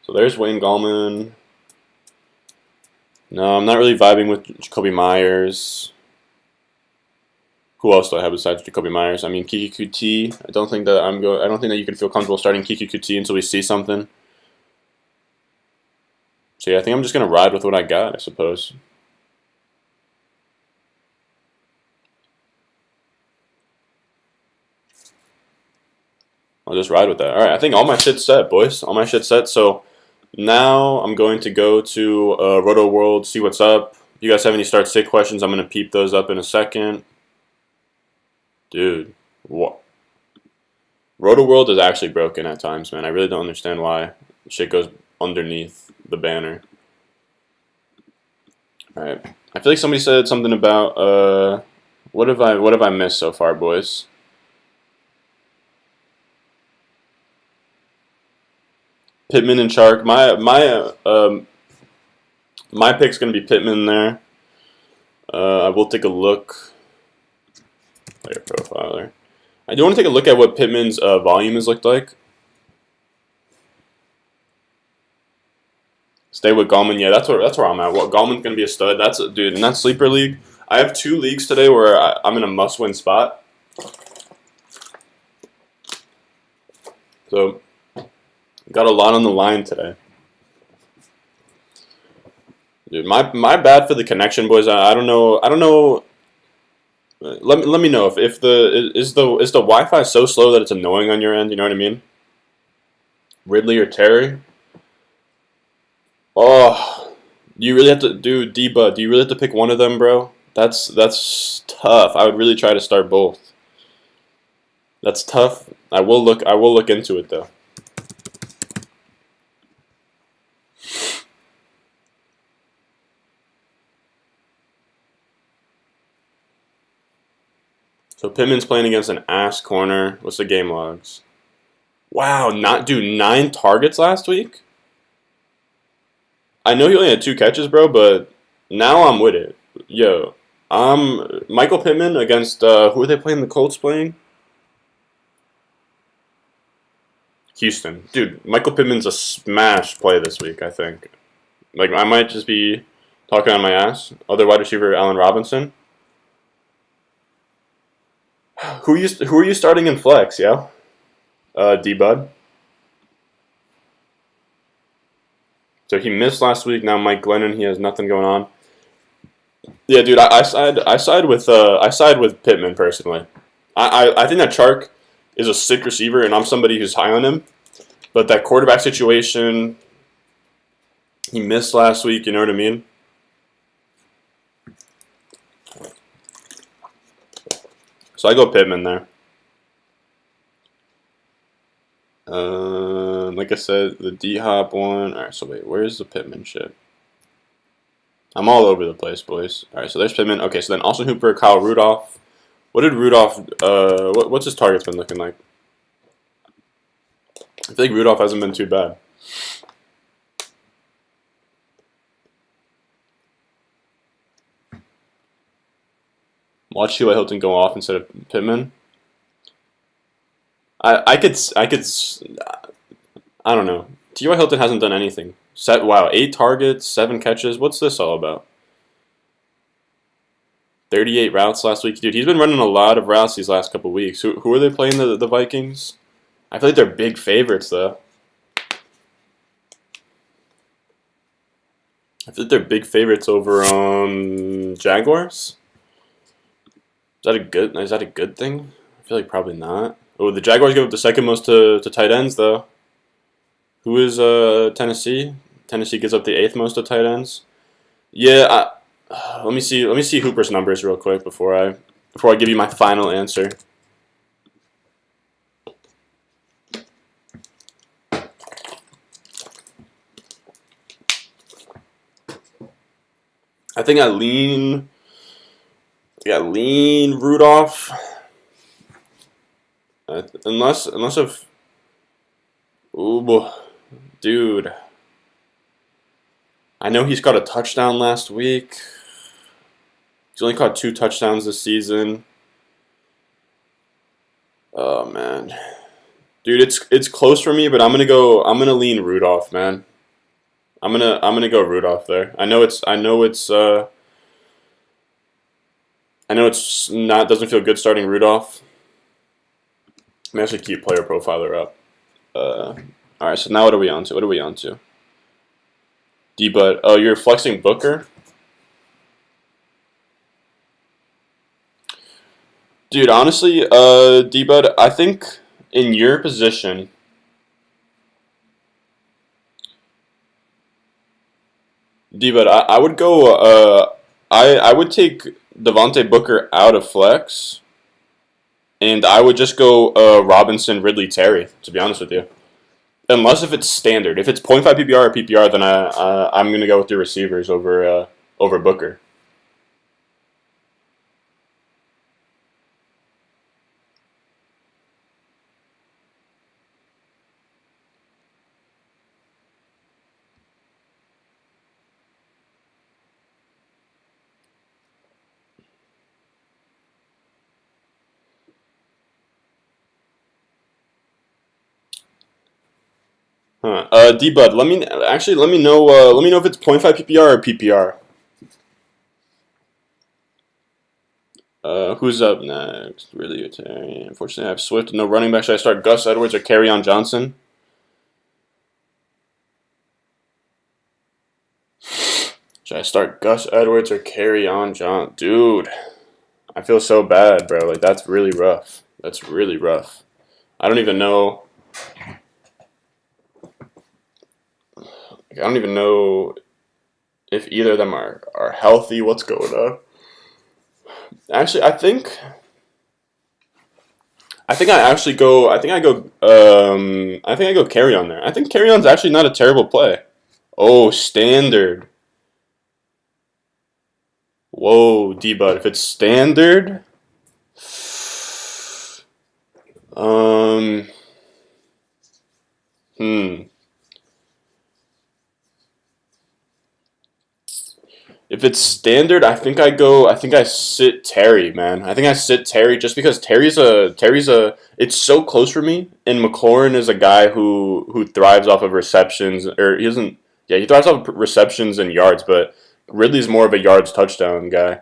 So there's Wayne Gallman. No, I'm not really vibing with Jacoby Myers. Who else do I have besides Jacoby Myers? I mean, Kiki QT. I don't think that you can feel comfortable starting Kiki QT until we see something. So yeah, I think I'm just gonna ride with what I got, I suppose. I'll just ride with that. All right, I think all my shit's set, boys. All my shit's set. So now I'm going to go to Roto World, see what's up. You guys have any start sit questions? I'm gonna peep those up in a second. Dude, what? Roto World is actually broken at times, man. I really don't understand why shit goes underneath the banner. All right, I feel like somebody said something about what have I missed so far, boys? Pittman and Chark. My pick's gonna be Pittman there. I will take a look. Player profiler. I do want to take a look at what Pittman's volume has looked like. Stay with Gallman. Yeah, that's where I'm at. Well, Gallman's gonna be a stud. Dude, in that sleeper league, I have 2 leagues today where I'm in a must-win spot. So, got a lot on the line today. Dude, my bad for the connection, boys. I don't know. Let me know if the Wi-Fi so slow that it's annoying on your end. You know what I mean? Ridley or Terry? Oh, you really have to do D-Bud. Do you really have to pick one of them, bro? That's tough. I would really try to start both. That's tough. I will look into it though. So Pittman's playing against an ass corner. What's the game logs? Wow, 9 targets last week? I know he only had 2 catches, bro, but now I'm with it. Yo, Michael Pittman against who are they playing? The Colts playing? Houston. Dude, Michael Pittman's a smash play this week, I think. Like, I might just be talking on my ass. Other wide receiver, Allen Robinson. Who are you starting in flex, yeah? D-Bud. So he missed last week. Now Mike Glennon, he has nothing going on. Yeah, dude, I side with Pittman personally. I think that Chark is a sick receiver, and I'm somebody who's high on him. But that quarterback situation, he missed last week. You know what I mean? So I go Pittman there. Like I said, the D-Hop one. All right, so wait, where's the Pittman shit? I'm all over the place, boys. All right, so there's Pittman. Okay, so then Austin Hooper, Kyle Rudolph. What did Rudolph? What's his targets been looking like? I think Rudolph hasn't been too bad. Watch T.Y. Hilton go off instead of Pittman. I don't know. T.Y. Hilton hasn't done anything. Wow, 8 targets, 7 catches. What's this all about? 38 routes last week. Dude, he's been running a lot of routes these last couple weeks. Who are they playing, the Vikings? I feel like they're big favorites, though. I feel like they're big favorites over Jaguars. Is that a good thing? I feel like probably not. Oh, the Jaguars give up the second most to tight ends, though. Who is Tennessee? Tennessee gives up the 8th most to tight ends. Yeah, let me see Hooper's numbers real quick before I give you my final answer. I think I lean Rudolph. Unless if, ooh, dude, I know he's got a touchdown last week. He's only caught 2 touchdowns this season. Oh man, dude, it's close for me, but I'm gonna lean Rudolph, man. I'm gonna go Rudolph there. I know it's not doesn't feel good starting Rudolph. Let me actually keep player profiler up. All right, so now what are we on to? D-Bud. Oh, you're flexing Booker? Dude, honestly, D-Bud, I think in your position, D-Bud, I would go, I would take Devontae Booker out of flex, and I would just go Robinson, Ridley, Terry, to be honest with you. Unless if it's standard. If it's 0.5 PPR or PPR, then I'm going to go with your receivers over Booker. D-Bud, let me know if it's 0.5 PPR or PPR. Who's up next? Really, Terry. Unfortunately, I have Swift. No running back. Should I start Gus Edwards or Kerryon Johnson? Should I start Gus Edwards or Kerryon Johnson? Dude, I feel so bad, bro. Like, that's really rough. That's really rough. I don't even know. I don't even know if either of them are healthy. What's going on? Actually, I actually go. I think I go Kerryon there. I think Kerryon's actually not a terrible play. Oh, standard. Whoa, D-Bud. If it's standard, um, hmm. If it's standard, I think I go. I think I sit Terry, man. I think I sit Terry just because Terry's a. It's so close for me, and McLaurin is a guy who thrives off of receptions, or he doesn't. Yeah, he thrives off of receptions and yards, but Ridley's more of a yards touchdown guy.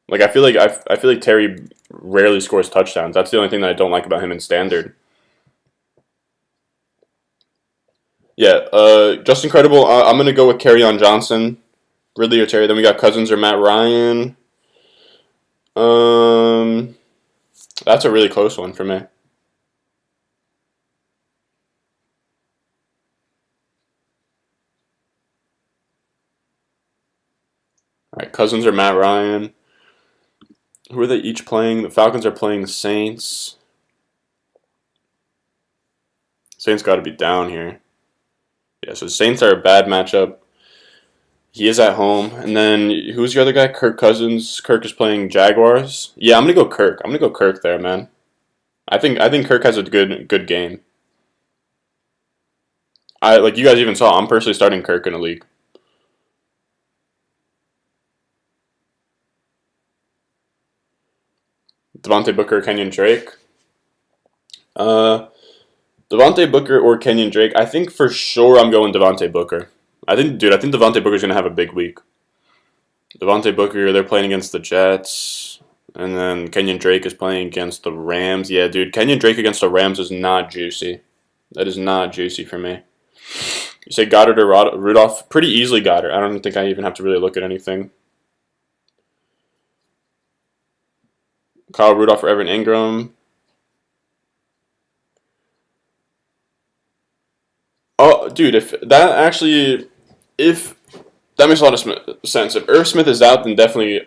Like I feel like Terry rarely scores touchdowns. That's the only thing that I don't like about him in standard. Yeah, just incredible. I'm gonna go with Kerryon Johnson, Ridley or Terry. Then we got Cousins or Matt Ryan. Um, that's a really close one for me. All right, Cousins or Matt Ryan. Who are they each playing? The Falcons are playing the Saints. Saints got to be down here. Yeah, so Saints are a bad matchup. He is at home, and then who's your other guy? Kirk Cousins. Kirk is playing Jaguars. Yeah, I'm gonna go Kirk. I'm gonna go Kirk there, man. I think Kirk has a good game. I like you guys even saw. I'm personally starting Kirk in a league. Devontae Booker, Kenyon Drake. Uh, Devontae Booker or Kenyon Drake. I think for sure I'm going Devontae Booker. I think Devontae Booker's gonna have a big week. Devontae Booker, they're playing against the Jets, and then Kenyon Drake is playing against the Rams. Yeah, dude, Kenyon Drake against the Rams is not juicy. That is not juicy for me. You say Goddard or Rudolph? Pretty easily Goddard. I don't think I even have to really look at anything. Kyle Rudolph or Evan Ingram. Oh, dude, if that makes a lot of sense. If Irv Smith is out, then definitely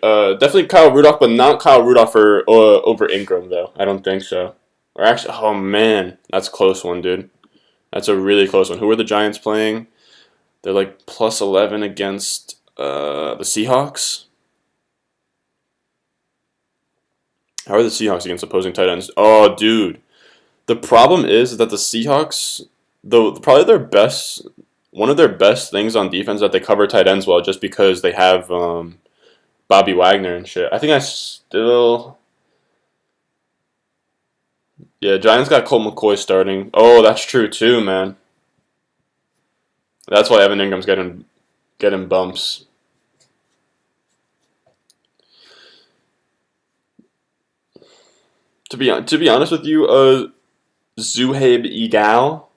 Kyle Rudolph, but not Kyle Rudolph over Ingram though. I don't think so. Or actually, oh man, that's a close one, dude. That's a really close one. Who are the Giants playing? They're like +11 against the Seahawks. How are the Seahawks against opposing tight ends? Oh, dude. The problem is that the Seahawks, though probably one of their best things on defense is that they cover tight ends well, just because they have Bobby Wagner and shit. I think I still, yeah, Giants got Colt McCoy starting. Oh, that's true too, man. That's why Evan Ingram's getting bumps. To be honest with you, Zuhaib Egal,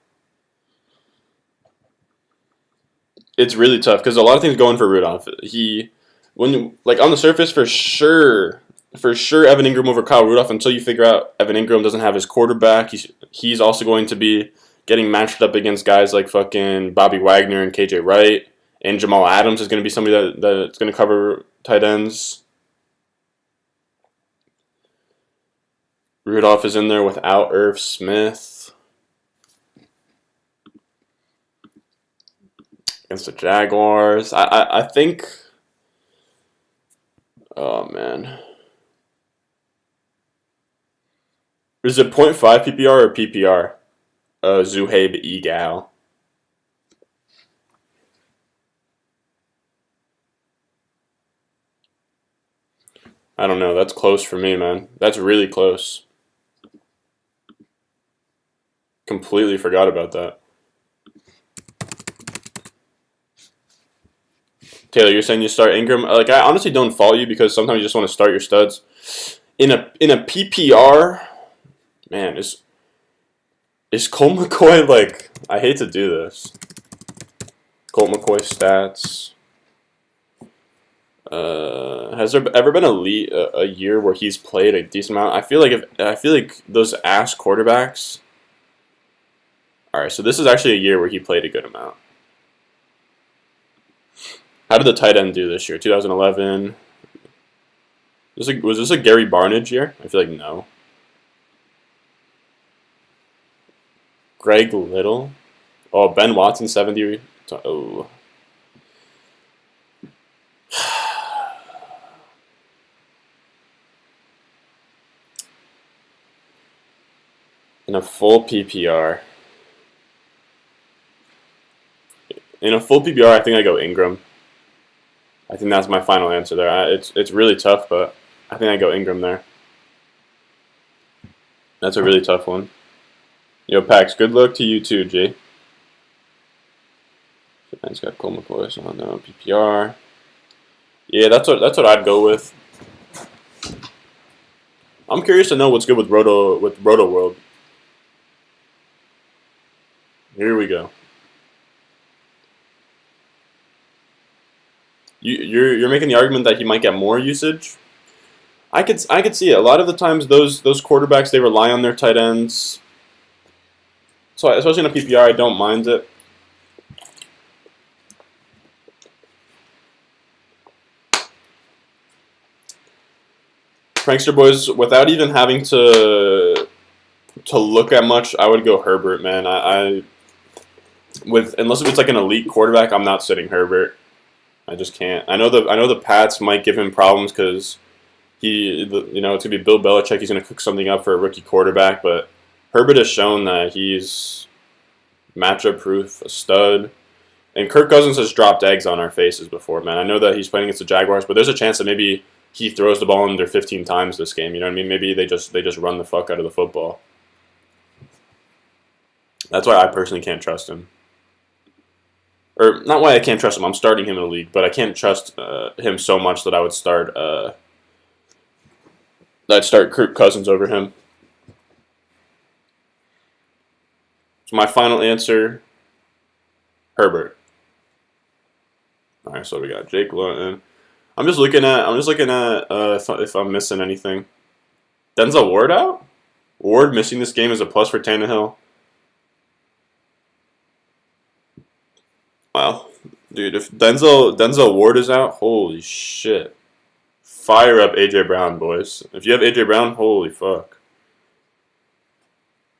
it's really tough because a lot of things going for Rudolph. Like on the surface, for sure, Evan Ingram over Kyle Rudolph until you figure out Evan Ingram doesn't have his quarterback. He's also going to be getting matched up against guys like fucking Bobby Wagner and KJ Wright, and Jamal Adams is going to be somebody that's going to cover tight ends. Rudolph is in there without Irv Smith against the Jaguars. I think. Oh man, is it .5 PPR or PPR? Zuhaib Egal. I don't know. That's close for me, man. That's really close. Completely forgot about that. Taylor, you're saying you start Ingram. Like, I honestly don't follow you because sometimes you just want to start your studs. In a PPR, man, is Colt McCoy like? I hate to do this. Colt McCoy stats. Has there ever been a year where he's played a decent amount? I feel like those ass quarterbacks. All right, so this is actually a year where he played a good amount. How did the tight end do this year? 2011. Was this a Gary Barnidge year? I feel like no. Greg Little. Oh, Ben Watson 70. Oh. In a full PPR. In a full PPR, I think I go Ingram. I think that's my final answer there. It's really tough, but I think I go Ingram there. That's a really tough one. Yo, Pax, good luck to you too, G. Japan's got Colt McCoy, so no PPR. Yeah, that's what I'd go with. I'm curious to know what's good with Roto World. Here we go. You're making the argument that he might get more usage. I could see it. A lot of the times those quarterbacks, they rely on their tight ends. So especially in a PPR, I don't mind it. Prankster boys, without even having to look at much, I would go Herbert, man. Unless it's like an elite quarterback, I'm not sitting Herbert. I just can't. I know the Pats might give him problems because it's gonna be Bill Belichick. He's gonna cook something up for a rookie quarterback, but Herbert has shown that he's matchup proof, a stud. And Kirk Cousins has dropped eggs on our faces before, man. I know that he's playing against the Jaguars, but there's a chance that maybe he throws the ball under 15 times this game. You know what I mean? Maybe they just run the fuck out of the football. That's why I personally can't trust him. Or not why I can't trust him. I'm starting him in the league, but I can't trust him so much that I would start Kirk Cousins over him. So my final answer, Herbert. All right, so we got Jake Lawton. I'm just looking at if I'm missing anything. Denzel Ward out? Ward missing this game is a plus for Tannehill. Wow, dude, if Denzel Ward is out, holy shit. Fire up AJ Brown, boys. If you have AJ Brown, holy fuck.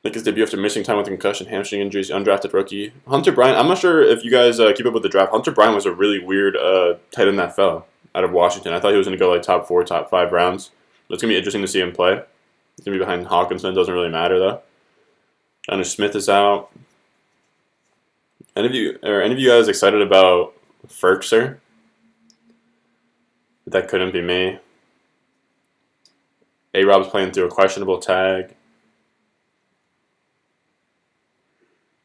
Make his debut after missing time with concussion, hamstring injuries, undrafted rookie. Hunter Bryant, I'm not sure if you guys keep up with the draft. Hunter Bryant was a really weird tight end that fell out of Washington. I thought he was going to go like top 4, top 5 rounds. But it's going to be interesting to see him play. He's going to be behind Hawkinson. Doesn't really matter, though. Johnny Smith is out. Any of you guys excited about Ferkser? That couldn't be me. A-Rob's playing through a questionable tag.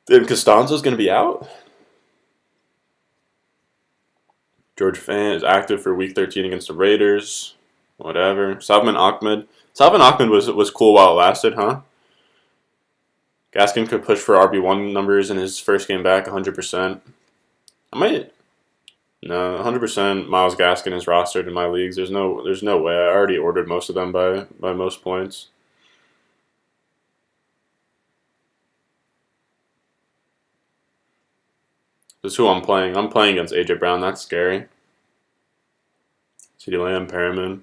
David Costanzo's going to be out? George Fant is active for Week 13 against the Raiders. Whatever. Salvin Ahmed was cool while it lasted, huh? Gaskin could push for RB1 numbers in his first game back, 100%. No, 100% Myles Gaskin is rostered in my leagues. There's no way. I already ordered most of them by most points. This is who I'm playing. I'm playing against AJ Brown. That's scary. CeeDee Lamb, Perriman.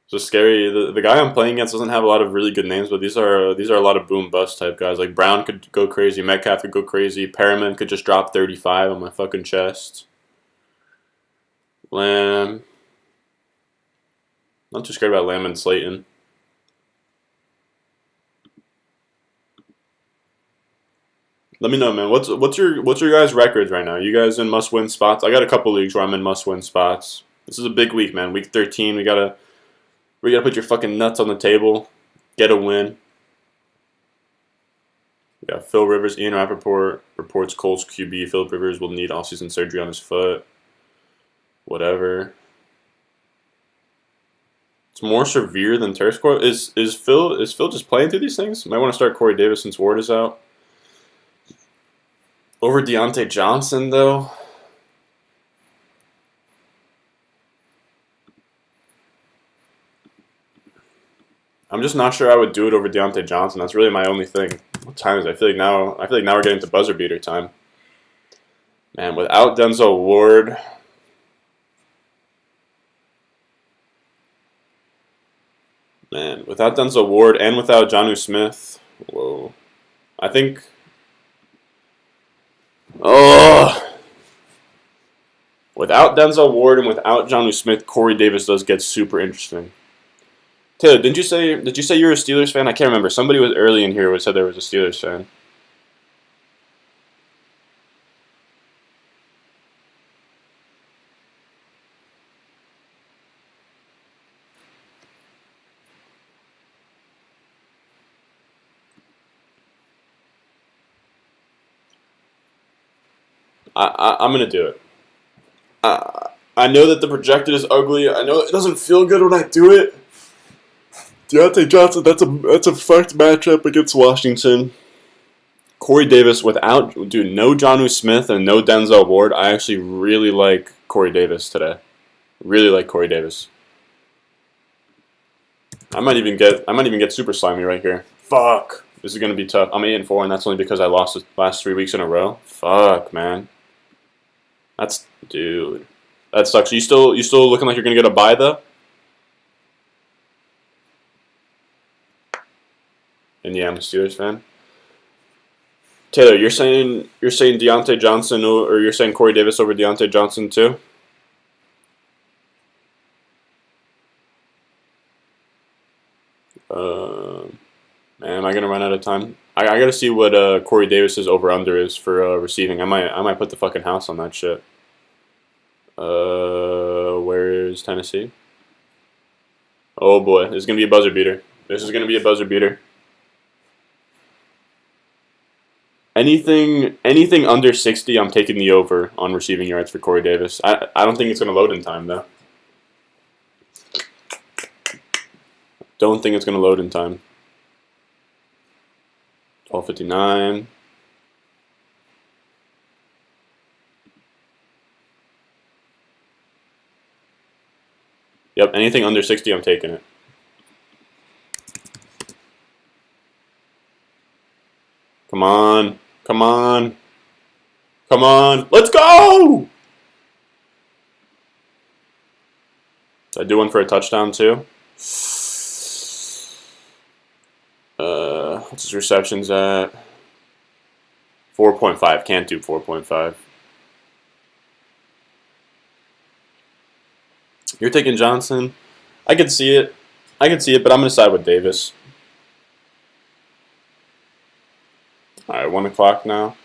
So scary. The guy I'm playing against doesn't have a lot of really good names, but these are a lot of boom bust type guys. Like Brown could go crazy, Metcalf could go crazy, Perriman could just drop 35 on my fucking chest. Lamb. Not too scared about Lamb and Slayton. Let me know, man. What's your guys' records right now? You guys in must-win spots? I got a couple leagues where I'm in must-win spots. This is a big week, man. Week 13, we gotta put your fucking nuts on the table. Get a win. We got Phil Rivers. Ian Rappaport reports Colts QB Philip Rivers will need off-season surgery on his foot. whatever. It's more severe than tear score. Is Phil just playing through these things? Might want to start Corey Davis since Ward is out. Over Dante Johnson though. I'm just not sure I would do it over Dante Johnson. That's really my only thing. What time is it? I feel like now we're getting to buzzer beater time. Man, without Denzel Ward. Man, without Denzel Ward and without Jonnu Smith. Whoa. I think. Oh. Without Denzel Ward and without Jonnu Smith, Corey Davis does get super interesting. Taylor, did you say you're a Steelers fan? I can't remember. Somebody was early in here who said there was a Steelers fan. I'm gonna do it. I know that the projected is ugly. I know it doesn't feel good when I do it. Dante Johnson, that's a fucked matchup against Washington. Corey Davis without, dude, no Jonnu Smith and no Denzel Ward. I actually really like Corey Davis today. Really like Corey Davis. I might even get super slimy right here. Fuck. This is gonna be tough. I'm 8-4, and that's only because I lost the last 3 weeks in a row. Fuck, man. Dude. That sucks. You still looking like you're gonna get a bye though? And yeah, I'm a Steelers fan. Taylor, you're saying Dante Johnson or you're saying Corey Davis over Dante Johnson too? Man, am I gonna run out of time? I gotta see what Corey Davis's over under is for receiving. I might put the fucking house on that shit. Where is Tennessee? Oh boy, this is gonna be a buzzer beater. This is gonna be a buzzer beater. Anything under 60, I'm taking the over on receiving yards for Corey Davis. I don't think it's gonna load in time though. Don't think it's gonna load in time. 12:59. Yep, anything under 60, I'm taking it. Come on. Come on. Come on. Let's go! Did I do one for a touchdown too? What's his receptions at? 4.5. Can't do 4.5. You're taking Johnson. I can see it. But I'm going to side with Davis. All right, 1 o'clock now.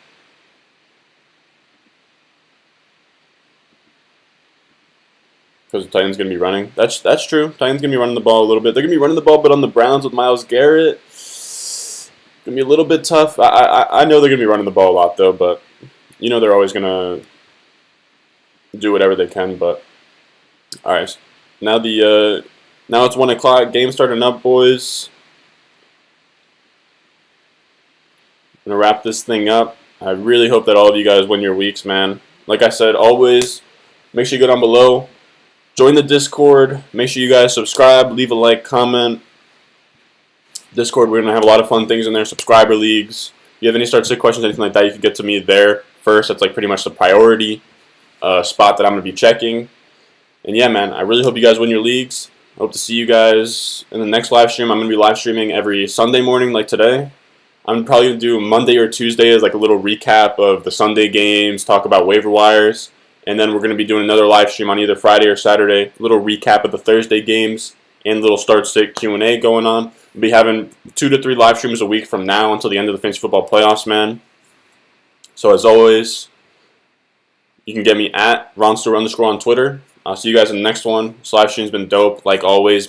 Because the Titans going to be running. That's true. Titans going to be running the ball a little bit. They're going to be running the ball, but on the Browns with Myles Garrett, going to be a little bit tough. I know they're going to be running the ball a lot, though, but you know they're always going to do whatever they can. But all right, now it's 1 o'clock. Game starting up, boys. I'm going to wrap this thing up. I really hope that all of you guys win your weeks, man. Like I said, always make sure you go down below. Join the Discord. Make sure you guys subscribe, leave a like, comment. Discord, we're going to have a lot of fun things in there. Subscriber leagues. If you have any start-sit questions, anything like that, you can get to me there first. That's like pretty much the priority spot that I'm going to be checking. And yeah, man, I really hope you guys win your leagues. I hope to see you guys in the next live stream. I'm going to be live streaming every Sunday morning like today. I'm probably going to do Monday or Tuesday as like a little recap of the Sunday games, talk about waiver wires. And then we're going to be doing another live stream on either Friday or Saturday. A little recap of the Thursday games and a little start-sit Q&A going on. We'll be having 2 to 3 live streams a week from now until the end of the fantasy football playoffs, man. So as always, you can get me at Ronster_ on Twitter. I'll see you guys in the next one. This live stream's been dope, like always.